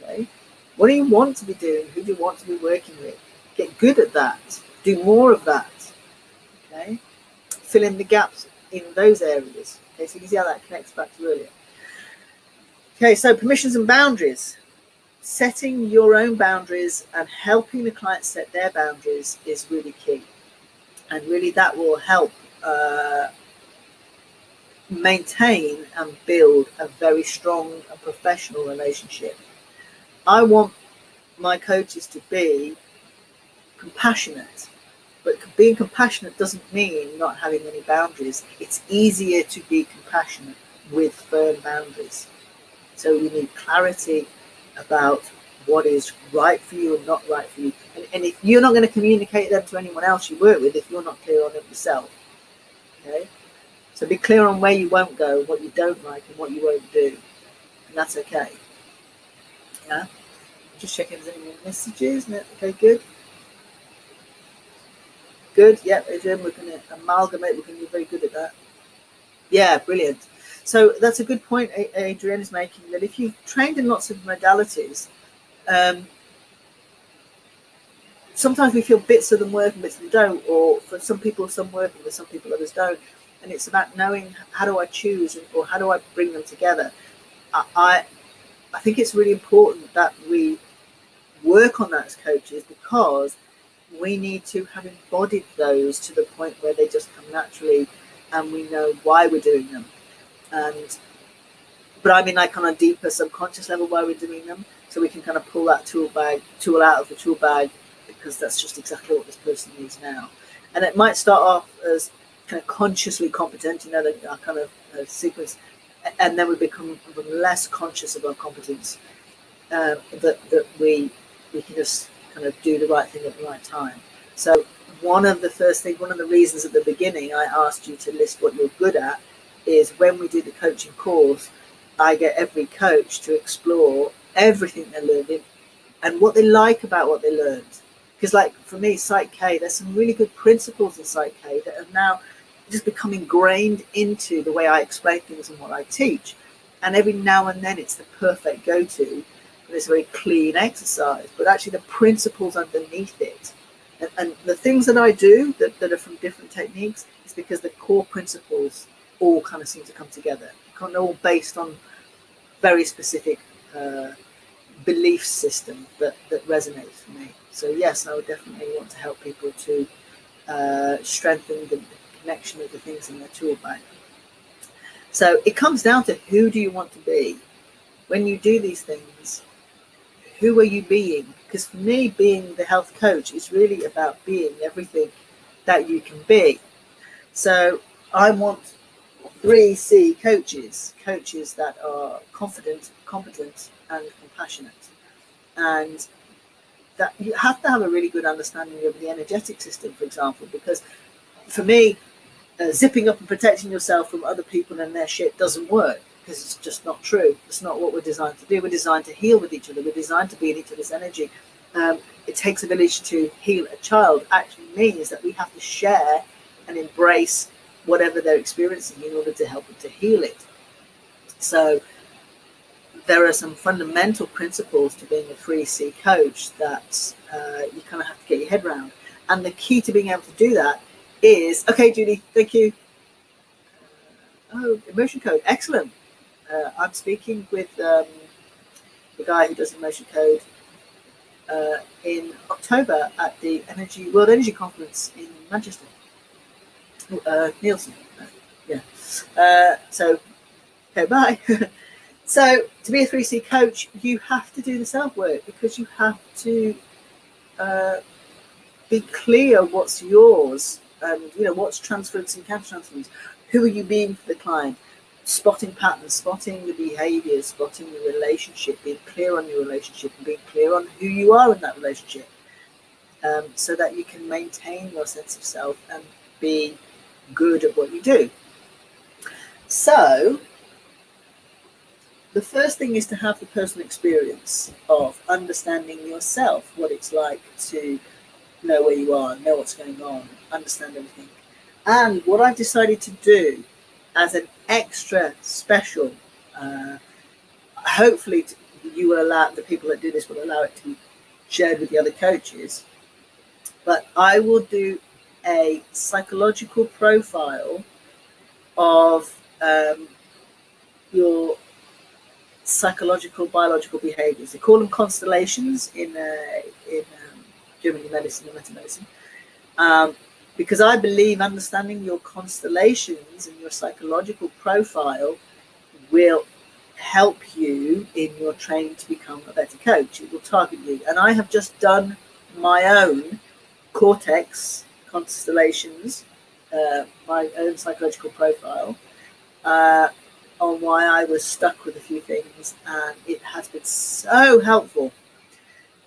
Okay? What do you want to be doing? Who do you want to be working with? Get good at that. Do more of that. Okay? Fill in the gaps in those areas. Okay, so you can see how that connects back to earlier. Okay, so permissions and boundaries. Setting your own boundaries and helping the client set their boundaries is really key. And really that will help maintain and build a very strong and professional relationship. I want my coaches to be compassionate, but being compassionate doesn't mean not having any boundaries. It's easier to be compassionate with firm boundaries. So you need clarity about what is right for you and not right for you. And if you're not going to communicate them to anyone else you work with, if you're not clear on it yourself. Okay? So be clear on where you won't go, what you don't like, and what you won't do. And that's okay. Yeah? Just checking if there's any more messages. No? Okay, good. Good. Yeah, Adrian, we're going to amalgamate. We're going to be very good at that. Yeah, brilliant. So that's a good point Adrian is making, that if you've trained in lots of modalities, sometimes we feel bits of them work and bits of them don't, or for some people some work and for some people others don't. And it's about knowing, how do I choose, or how do I bring them together? I think it's really important that we work on that as coaches, because we need to have embodied those to the point where they just come naturally and we know why we're doing them. But I mean, like on a deeper subconscious level, why we're doing them, so we can kind of pull that tool out of the tool bag, because that's just exactly what this person needs now. And it might start off as kind of consciously competent, you know, that kind of sequence, and then we become less conscious of our competence, that we can just kind of do the right thing at the right time. So one of the reasons at the beginning I asked you to list what you're good at is, when we do the coaching course, I get every coach to explore everything they're learning and what they like about what they learned. Because like for me, Psych K, there's some really good principles in Psych K that have now just become ingrained into the way I explain things and what I teach. And every now and then it's the perfect go-to. It's a very clean exercise, but actually the principles underneath it, and the things that I do that are from different techniques, is because the core principles all kind of seem to come together. Kind of all based on very specific belief system that resonates for me. So yes, I would definitely want to help people to strengthen connection with the things in their tool bag. So it comes down to, who do you want to be? When you do these things, who are you being? Because for me, being the health coach is really about being everything that you can be. So I want 3C coaches that are confident, competent, and compassionate. And that you have to have a really good understanding of the energetic system, for example, because for me, zipping up and protecting yourself from other people and their shit doesn't work, because it's just not true. It's not what we're designed to do. We're designed to heal with each other. We're designed to be in each other's energy. It takes a village to heal a child actually means that we have to share and embrace whatever they're experiencing in order to help them to heal it. So there are some fundamental principles to being a 3C coach that you kind of have to get your head around. And the key to being able to do that is, okay, Judy, thank you. Oh, emotion code, excellent. I'm speaking with the guy who does emotion code in October at the World Energy Conference in Manchester. Nielsen. Yeah. So, okay, bye. So, to be a 3C coach, you have to do the self-work, because you have to be clear what's yours, and what's transference and counter-transference. Who are you being for the client? Spotting patterns, spotting the behaviors, spotting the relationship, being clear on your relationship, and being clear on who you are in that relationship, so that you can maintain your sense of self and be good at what you do. So the first thing is to have the personal experience of understanding yourself, what it's like to know where you are, know what's going on, understand everything. And what I've decided to do as an extra special, hopefully you will allow, the people that do this will allow it to be shared with the other coaches, but I will do a psychological profile of your psychological, biological behaviors. They call them constellations in German medicine and meta-medicine, because I believe understanding your constellations and your psychological profile will help you in your training to become a better coach. It will target you. And I have just done my own cortex constellations, my own psychological profile, on why I was stuck with a few things, and it has been so helpful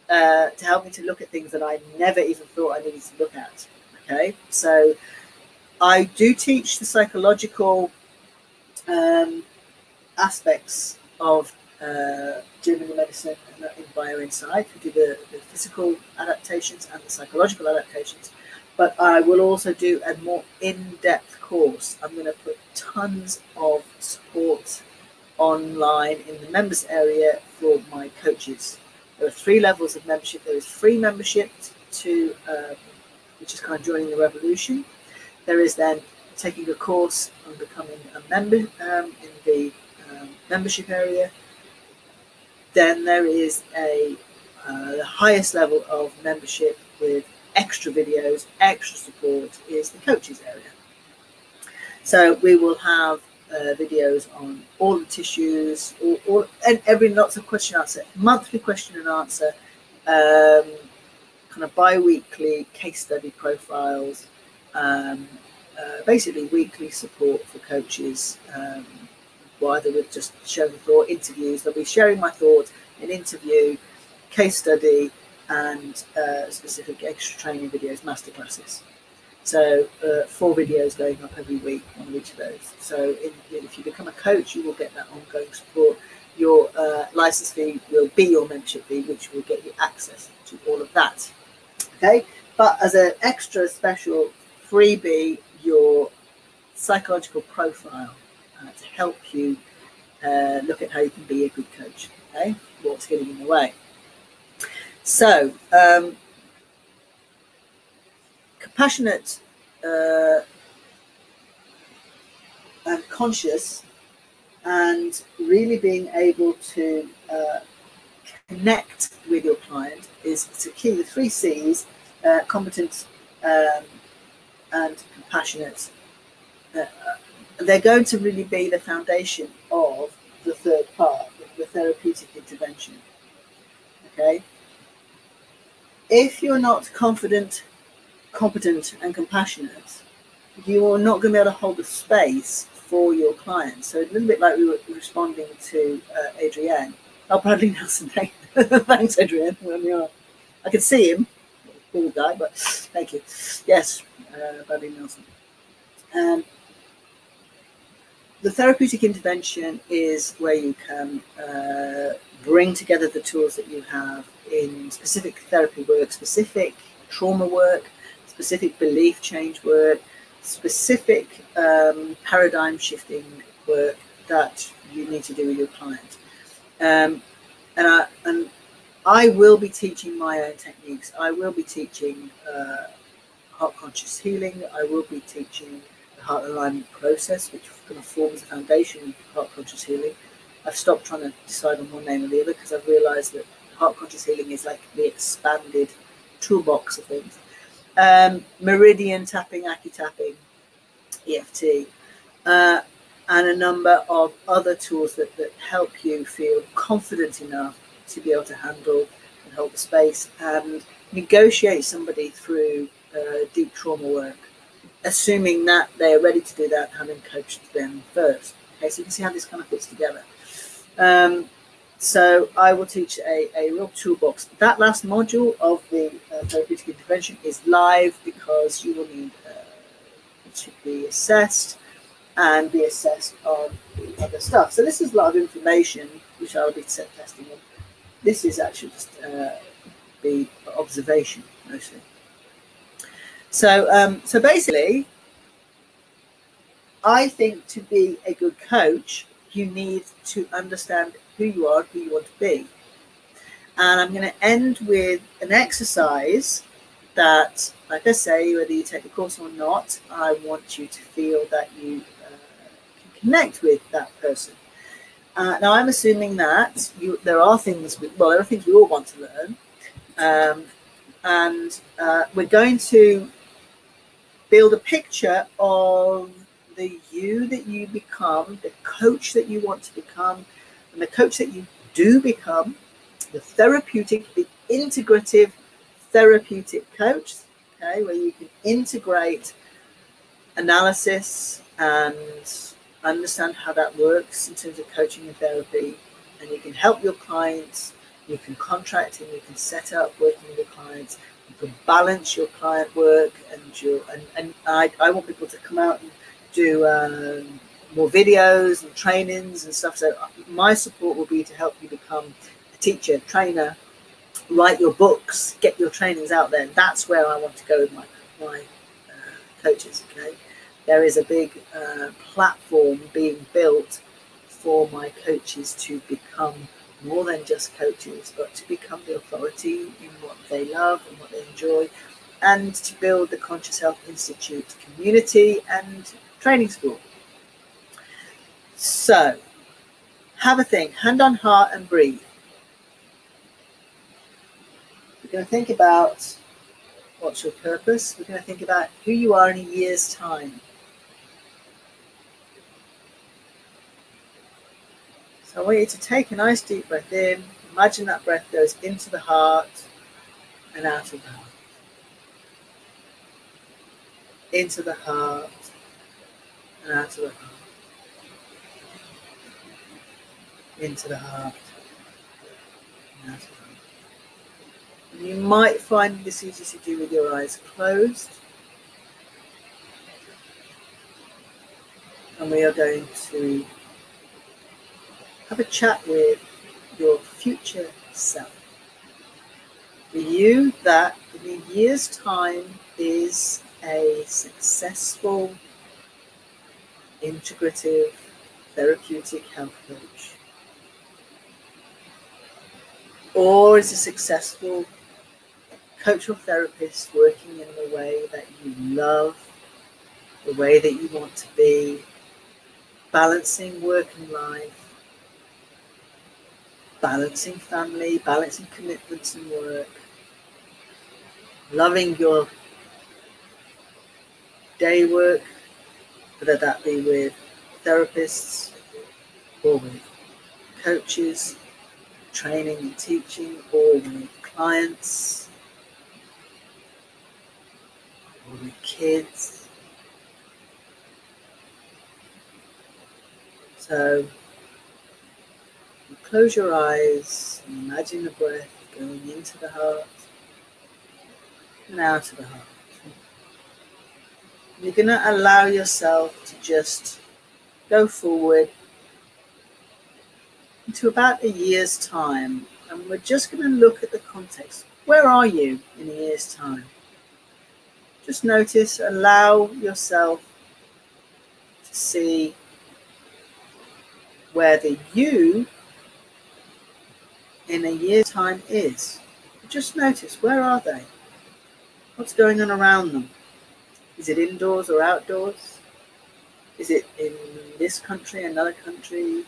to help me to look at things that I never even thought I needed to look at. Okay, so I do teach the psychological aspects of German medicine in BioInsight. We do the physical adaptations and the psychological adaptations, but I will also do a more in-depth course. I'm going to put tons of support online in the members area for my coaches. There are 3 levels of membership. There is free membership to which is kind of joining the revolution. There is then taking a course on becoming a member in the membership area. Then there is the highest level of membership with extra videos, extra support, is the coaches area. So we will have videos on all the tissues, and lots of question and answer, monthly question and answer, kind of bi-weekly case study profiles, basically weekly support for coaches, either with just sharing thought, interviews. They'll be sharing my thoughts, an interview, case study, and specific extra training videos, masterclasses. So 4 videos going up every week on each of those. So if you become a coach, you will get that ongoing support. Your license fee will be your membership fee, which will get you access to all of that. Okay, but as an extra special freebie, your psychological profile to help you look at how you can be a good coach. Okay, what's getting in the way. So compassionate and conscious, and really being able to connect with your client is the key. The 3 C's, competent and compassionate, they're going to really be the foundation of the third part, the therapeutic intervention. Okay? If you're not confident, competent, and compassionate, you are not going to be able to hold the space for your clients. So a little bit like we were responding to Adrienne. Oh, Bradley Nelson, thanks, Adrienne. I can see him, cool guy, but thank you. Yes, Bradley Nelson. The therapeutic intervention is where you can bring together the tools that you have in specific therapy work, specific trauma work, specific belief change work, specific paradigm shifting work that you need to do with your client. And I will be teaching my own techniques. I will be teaching heart conscious healing. I will be teaching the heart alignment process, which kind of forms the foundation of heart conscious healing. I've stopped trying to decide on one name or the other because I've realized that heart conscious healing is like the expanded toolbox of things. Meridian tapping, acu-tapping, EFT, and a number of other tools that help you feel confident enough to be able to handle and hold the space and negotiate somebody through deep trauma work, assuming that they're ready to do that, having coached them first. Okay, so you can see how this kind of fits together. So I will teach a real toolbox. That last module of the therapeutic intervention is live because you will need to be assessed and be assessed on the other stuff. So this is a lot of information which I will be testing on. This is actually just the observation mostly. So so basically, I think to be a good coach, you need to understand who you are, who you want to be. And I'm going to end with an exercise that, like I say, whether you take the course or not, I want you to feel that you can connect with that person. Now, I'm assuming that there are things, there are things we all want to learn. And we're going to build a picture of the you that you become, the coach that you want to become, and the coach that you do become, the therapeutic, the integrative therapeutic coach, okay, where you can integrate analysis and understand how that works in terms of coaching and therapy, and you can help your clients, you can contract and you can set up working with your clients, you can balance your client work, and I want people to come out and do more videos and trainings and stuff. So my support will be to help you become a teacher, trainer, write your books, get your trainings out there. That's where I want to go with my coaches. Okay, there is a big platform being built for my coaches to become more than just coaches, but to become the authority in what they love and what they enjoy, and to build the Conscious Health Institute community and training school. So have a think, hand on heart and breathe. We're going to think about what's your purpose. We're going to think about who you are in a year's time. So I want you to take a nice deep breath in. Imagine that breath goes into the heart and out of the heart. Into the heart and out of the heart. Into the heart and out of the heart. And you might find this easy to do with your eyes closed. And we are going to have a chat with your future self. The you that in a year's time is a successful, integrative, therapeutic health coach, or is a successful coach or therapist working in the way that you love, the way that you want to be, balancing work and life, balancing family, balancing commitments and work, loving your day work, whether that be with therapists or with coaches, training and teaching, or with clients, or with kids. So you close your eyes and imagine the breath going into the heart and out of the heart. You're going to allow yourself to just go forward into about a year's time, and we're just going to look at the context. Where are you in a year's time? Just notice, allow yourself to see where the you in a year's time is. Just notice, where are they? What's going on around them? Is it indoors or outdoors? Is it in this country, another country?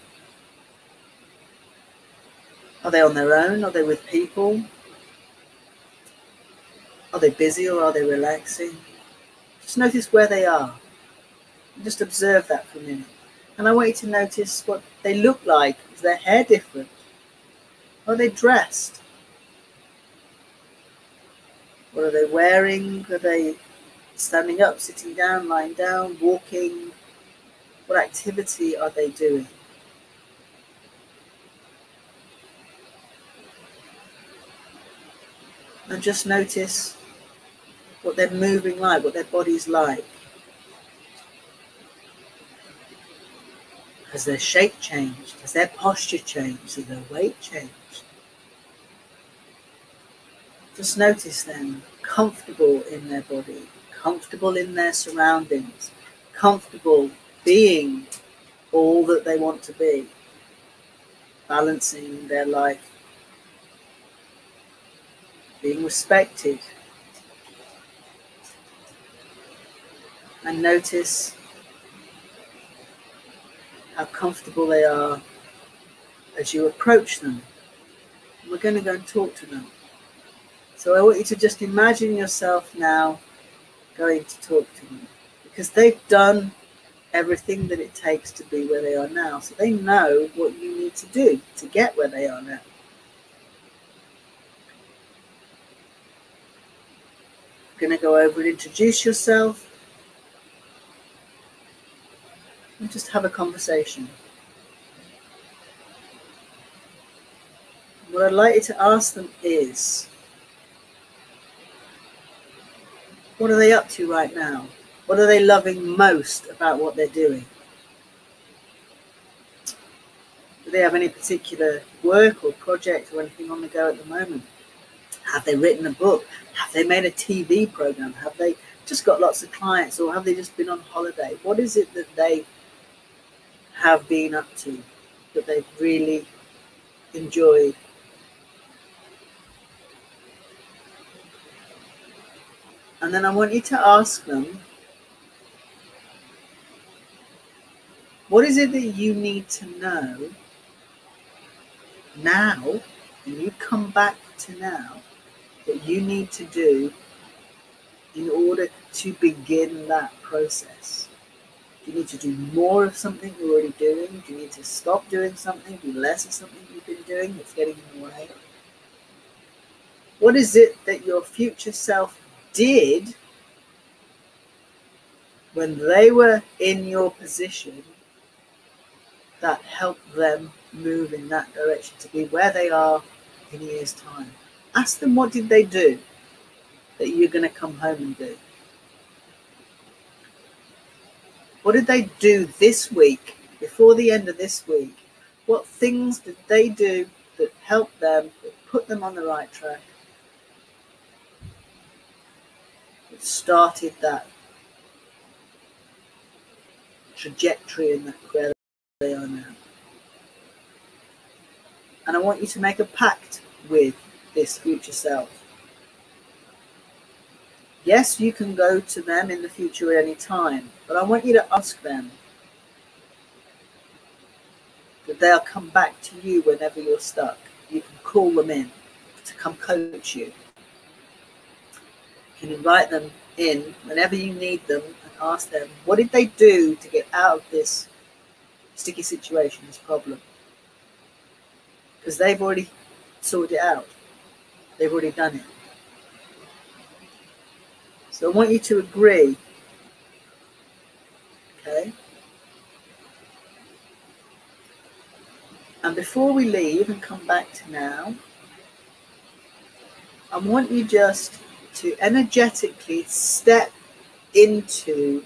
Are they on their own? Are they with people? Are they busy or are they relaxing? Just notice where they are. Just observe that for a minute. And I want you to notice what they look like. Is their hair different? Are they dressed? What are they wearing? Are they standing up, sitting down, lying down, walking? What activity are they doing? And just notice what they're moving like, what their body's like. Has their shape changed? Has their posture changed? Has their weight changed? Just notice them comfortable in their body, comfortable in their surroundings, comfortable being all that they want to be, balancing their life, being respected. And notice how comfortable they are as you approach them. We're going to go and talk to them. So I want you to just imagine yourself now going to talk to them, because they've done everything that it takes to be where they are now. So they know what you need to do to get where they are now. You're going to go over and introduce yourself and just have a conversation. What I'd like you to ask them is, what are they up to right now? What are they loving most about what they're doing? Do they have any particular work or project or anything on the go at the moment? Have they written a book? Have they made a TV program? Have they just got lots of clients, or have they just been on holiday? What is it that they have been up to that they've really enjoyed? And then I want you to ask them, what is it that you need to know now, and you come back to now, that you need to do in order to begin that process? Do you need to do more of something you're already doing? Do you need to stop doing something, do less of something you've been doing that's getting in the way? What is it that your future self did when they were in your position that helped them move in that direction to be where they are in a year's time? Ask them, what did they do that you're going to come home and do? What did they do this week, before the end of this week? What things did they do that helped them, that put them on the right track, that started that trajectory in that where they are now? And I want you to make a pact with this future self. Yes, you can go to them in the future at any time, but I want you to ask them that they'll come back to you whenever you're stuck. You can call them in to come coach you. You can invite them in whenever you need them and ask them, what did they do to get out of this sticky situation, this problem? Because they've already sorted it out. They've already done it. So I want you to agree. Okay? And before we leave and come back to now, I want you just to energetically step into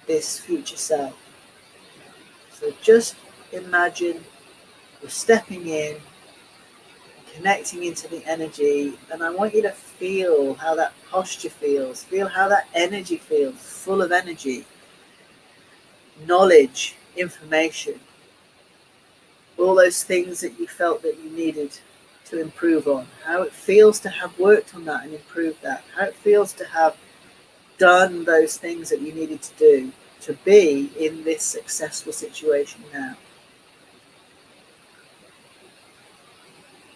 this future self. So just imagine you're stepping in, connecting into the energy, and I want you to feel how that posture feels, feel how that energy feels, full of energy, knowledge, information, all those things that you felt that you needed to improve on, how it feels to have worked on that and improved that, how it feels to have done those things that you needed to do to be in this successful situation now.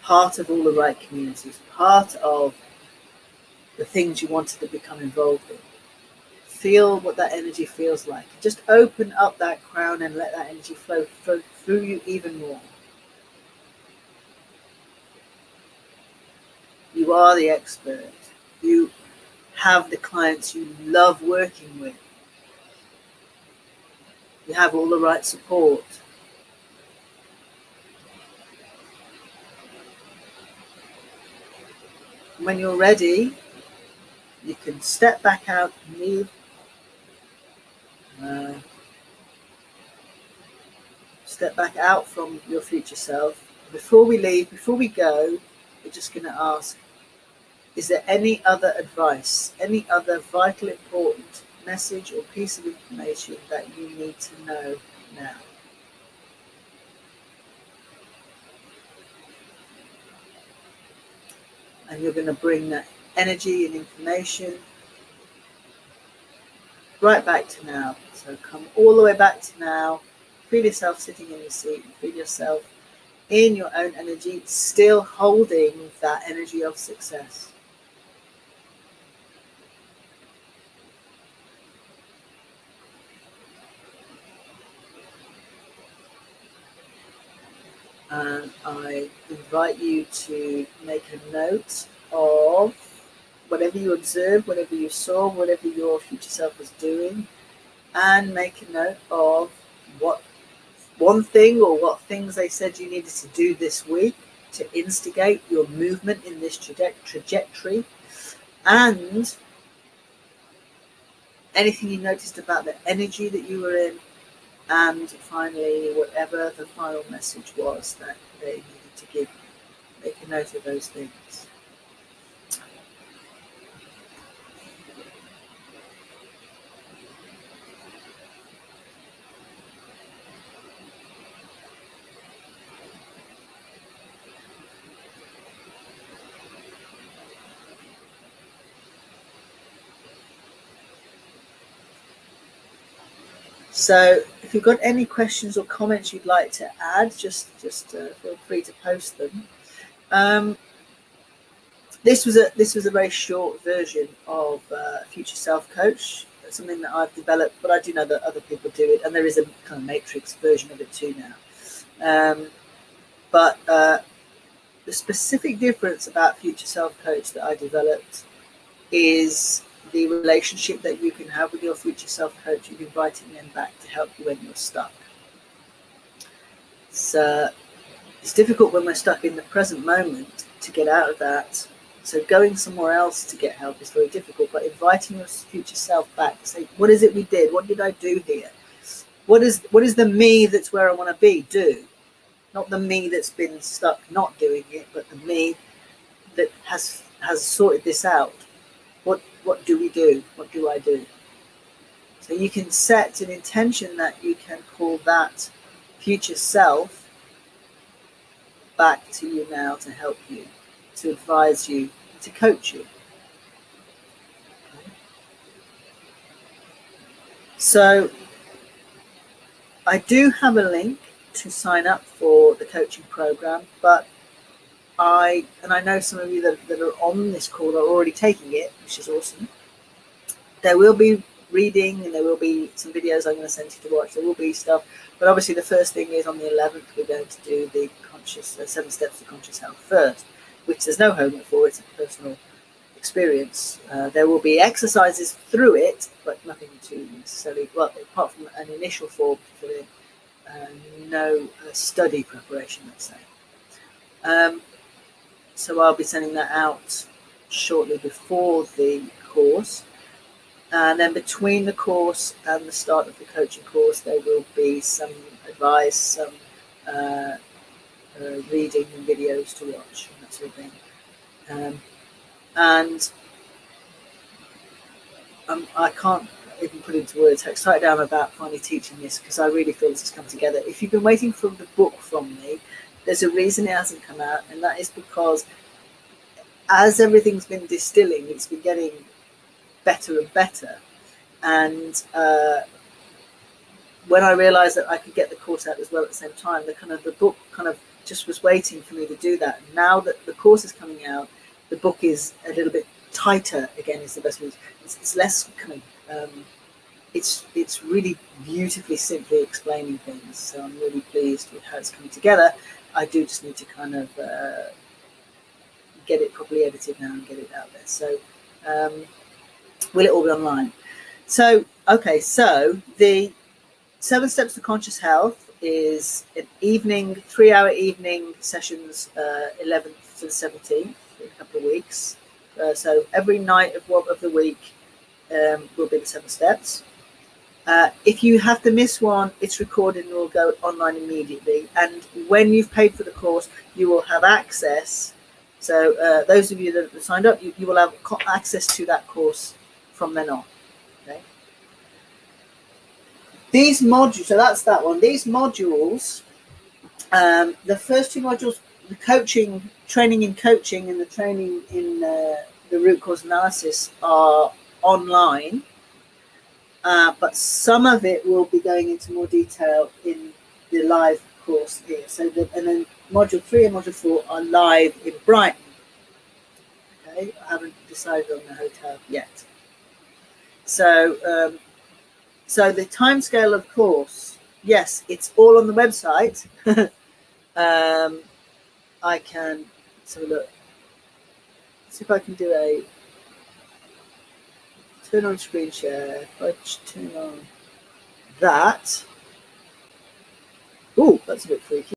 Part of all the right communities, part of the things you wanted to become involved in. Feel what that energy feels like. Just open up that crown and let that energy flow through you even more. You are the expert. You have the clients you love working with. You have all the right support. When you're ready, you can step back out and leave. Step back out from your future self. Before we leave, before we go, we're just going to ask, is there any other advice, any other vital, important message or piece of information that you need to know now? And you're going to bring that energy and information right back to now. So come all the way back to now. Feel yourself sitting in your seat. Feel yourself in your own energy, still holding that energy of success. And I invite you to make a note of whatever you observed, whatever you saw, whatever your future self was doing, and make a note of what one thing or what things they said you needed to do this week to instigate your movement in this trajectory, and anything you noticed about the energy that you were in, and finally whatever the final message was that they needed to give. Make a note of those things. So if you've got any questions or comments you'd like to add, just feel free to post them. This was a very short version of Future Self Coach. That's something that I've developed, but I do know that other people do it, and there is a kind of matrix version of it too now. But the specific difference about Future Self Coach that I developed is the relationship that you can have with your future self coach, and inviting them back to help you when you're stuck. So it's difficult when we're stuck in the present moment to get out of that. So going somewhere else to get help is very difficult, but inviting your future self back to say, what is it we did? What did I do here? What is the me that's where I want to be do? Not the me that's been stuck not doing it, but the me that has sorted this out. What do we do? What do I do? So you can set an intention that you can call that future self back to you now to help you, to advise you, to coach you. Okay. So I do have a link to sign up for the coaching program, but I know some of you that are on this call are already taking it, which is awesome. There will be reading and there will be some videos I'm going to send you to watch. There will be stuff, but obviously the first thing is on the 11th we're going to do the 7 steps to conscious health first, which there's no homework for. It's a personal experience. There will be exercises through it, but nothing too necessarily, well, apart from an initial form to fill in, no study preparation, let's say. So I'll be sending that out shortly before the course. And then between the course and the start of the coaching course, there will be some advice, some reading and videos to watch, and that sort of thing. And I can't even put into words how excited I am about finally teaching this, because I really feel this has come together. If you've been waiting for the book from me, there's a reason it hasn't come out, and that is because as everything's been distilling, it's been getting better and better. And when I realized that I could get the course out as well at the same time, the book kind of just was waiting for me to do that. Now that the course is coming out, the book is a little bit tighter again, is the best word. It's less kind of it's really beautifully simply explaining things. So I'm really pleased with how it's coming together. I do just need to kind of get it properly edited now and get it out there. So will it all be online? So, okay, so the 7 Steps to Conscious Health is an evening, 3-hour evening sessions, 11th to the 17th, in a couple of weeks. So every night of the week will be the 7 steps. If you have to miss one, it's recorded and will go online immediately. And when you've paid for the course, you will have access. So those of you that have signed up, you will have access to that course from then on. Okay. These modules, so that's that one. These modules, the first 2 modules, the coaching, training in coaching and the training in the root cause analysis, are online. But some of it will be going into more detail in the live course here. So, and then module 3 and module 4 are live in Brighton. Okay, I haven't decided on the hotel yet. So, so the timescale of course, yes, it's all on the website. I can, so look, see if I can do a turn on screen share. If I turn on that, oh, that's a bit freaky.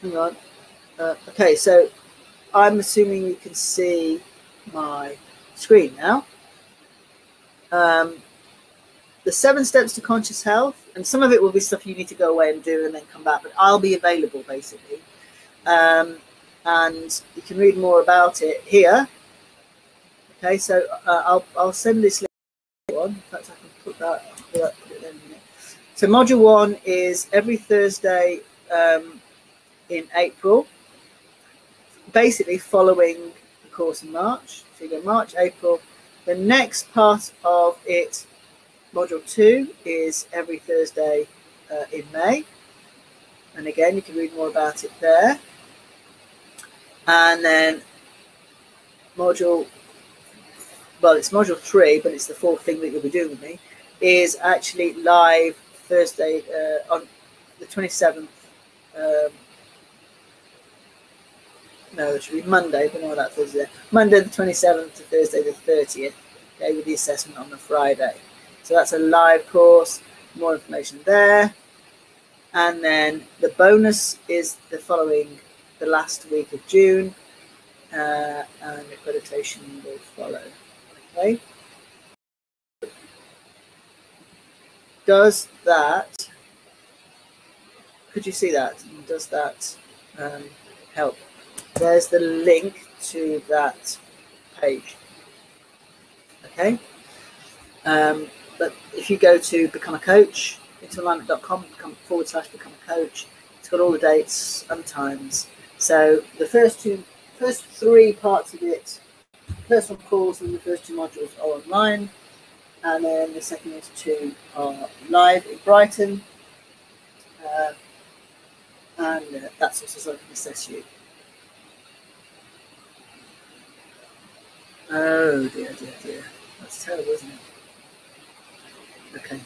Hang on. Okay, so I'm assuming you can see my screen now. The 7 Steps to Conscious Health, and some of it will be stuff you need to go away and do and then come back, but I'll be available basically. And you can read more about it here. Okay, so I'll send this link on. In fact, I can put that. Put it there in a minute. So module 1 is every Thursday in April, basically following the course in March. So you go March, April. The next part of it, module 2, is every Thursday in May. And again, you can read more about it there. And then module, well, it's module 3, but it's the 4th thing that you'll be doing with me, is actually live Thursday on the 27th. No, it should be Monday, but no, that Thursday. Monday the 27th to Thursday the 30th, okay, with the assessment on the Friday. So that's a live course, more information there. And then the bonus is the following, the last week of June, and accreditation will follow, okay. Does that, could you see that? Does that help? There's the link to that page. Okay. But if you go to Become a Coach, intoalignment.com, /become a coach, it's got all the dates and times. So the first 3 parts of it, personal calls and the first 2 modules are online, and then the second 2 are live in Brighton, and that's also so I can assess you. Oh dear, dear, dear. That's terrible, isn't it? Okay.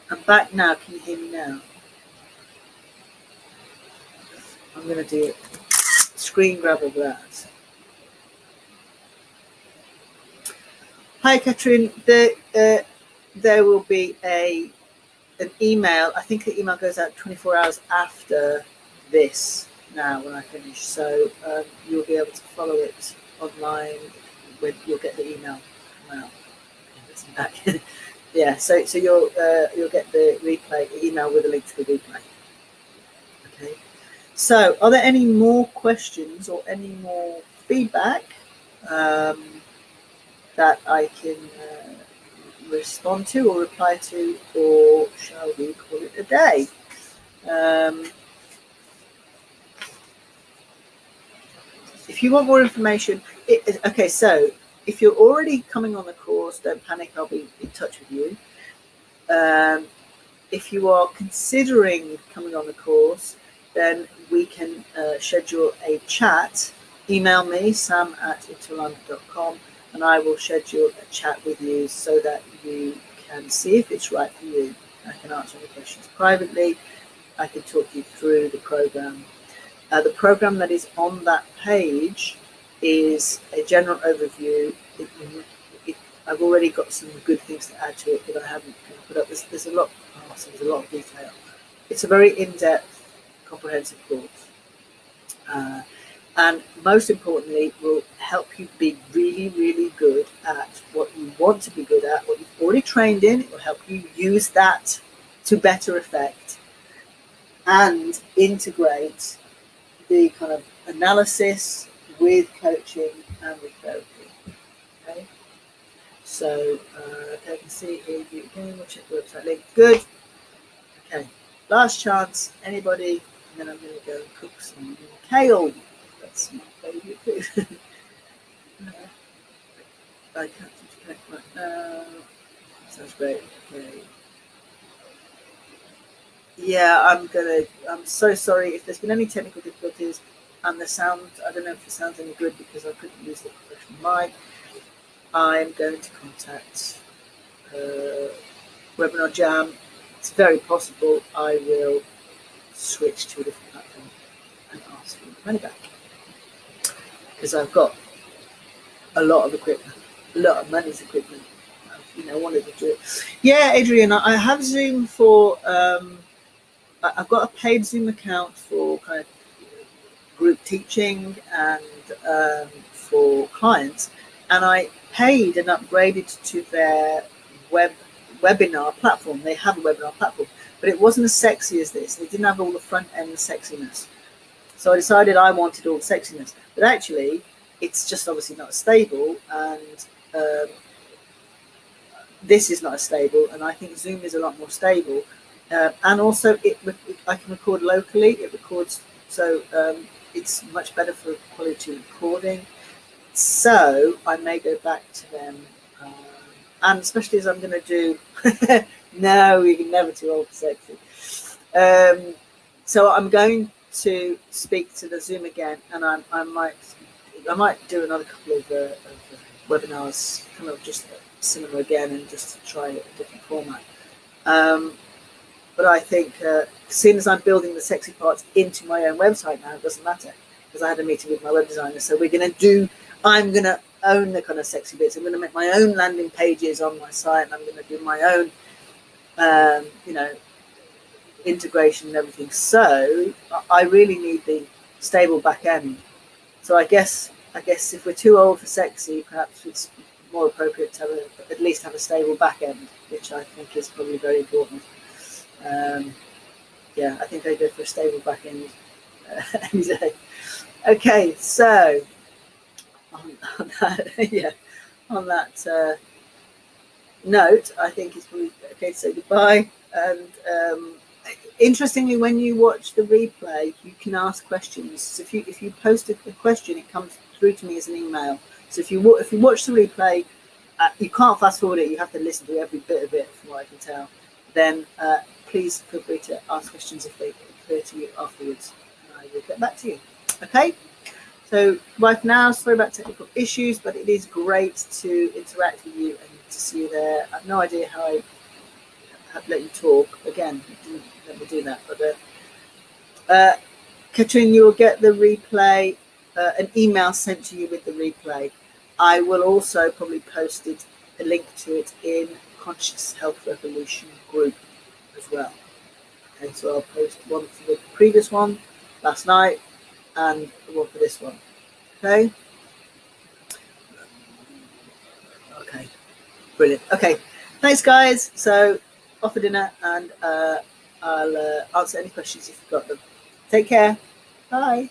I'm back now. Can you hear me now? I'm going to do a screen grab of that. Hi, Catherine. There will be an email. I think the email goes out 24 hours after this now when I finish. So you'll be able to follow it online when you'll get the email come out. Back. Yeah, so you'll get the replay email with a link to the replay. Okay. So are there any more questions or any more feedback that I can respond to or reply to, or shall we call it a day? If you want more information, okay, so if you're already coming on the course, don't panic, I'll be in touch with you. If you are considering coming on the course, then we can schedule a chat. Email me, sam@interland.com, and I will schedule a chat with you so that you can see if it's right for you. I can answer any questions privately. I can talk you through the program. The program that is on that page is a general overview. I've already got some good things to add to it that I haven't put up. There's a lot. So there's a lot of detail. It's a very in-depth, comprehensive course, and most importantly, will help you be really, really good at what you want to be good at, what you've already trained in. It will help you use that to better effect and integrate the kind of analysis with coaching and with therapy. Okay, so I can see here you again. We'll check the website link. Good. Okay, last chance. Anybody? And then I'm going to go and cook some kale. That's my favourite food. I can't seem to connect right now. Sounds great. Okay. Yeah, I'm so sorry if there's been any technical difficulties and the sound, I don't know if the sound's any good because I couldn't use the professional mic. I'm going to contact Webinar Jam. It's very possible I will switch to a different platform and ask for the money back because I've got a lot of equipment, a lot of money's equipment. I wanted to do it. Yeah, Adrian, I have Zoom for. I've got a paid Zoom account for kind of group teaching and for clients, and I paid and upgraded to their webinar platform. They have a webinar platform, but it wasn't as sexy as this. They didn't have all the front end sexiness. So I decided I wanted all the sexiness, but actually it's just obviously not stable, and this is not as stable, and I think Zoom is a lot more stable. And also I can record locally. It records, so it's much better for quality recording. So I may go back to them, and especially as I'm going to do. No, you're never too old for sexy. So I'm going to speak to the Zoom again, and I might do another couple of webinars, kind of just similar again, and just to try a different format. But I think as soon as I'm building the sexy parts into my own website now, it doesn't matter, because I had a meeting with my web designer. So I'm going to own the kind of sexy bits. I'm going to make my own landing pages on my site, and I'm going to do my own, integration and everything. So I really need the stable back end. So I guess if we're too old for sexy, perhaps it's more appropriate to at least have a stable back end, which I think is probably very important. Yeah, I think I go for a stable back end any day. Okay, so on that note, I think it's probably okay to say goodbye. And interestingly, when you watch the replay, you can ask questions. So if you post a question, it comes through to me as an email. So if you watch the replay, you can't fast forward it. You have to listen to every bit of it, from what I can tell. Then please feel free to ask questions if they occur to you afterwards, and I will get back to you. Okay. So bye for now. Sorry about technical issues, but it is great to interact with you and to see you there. I have no idea how I have let you talk. Again, didn't let me do that. But Katrin, you will get the replay, an email sent to you with the replay. I will also probably post it, a link to it in Conscious Health Revolution group as well. Okay, so I'll post one for the previous one last night and one for this one. Okay. Okay. Brilliant. Okay. Thanks, guys. So off for dinner, and I'll answer any questions if you've got them. Take care. Bye.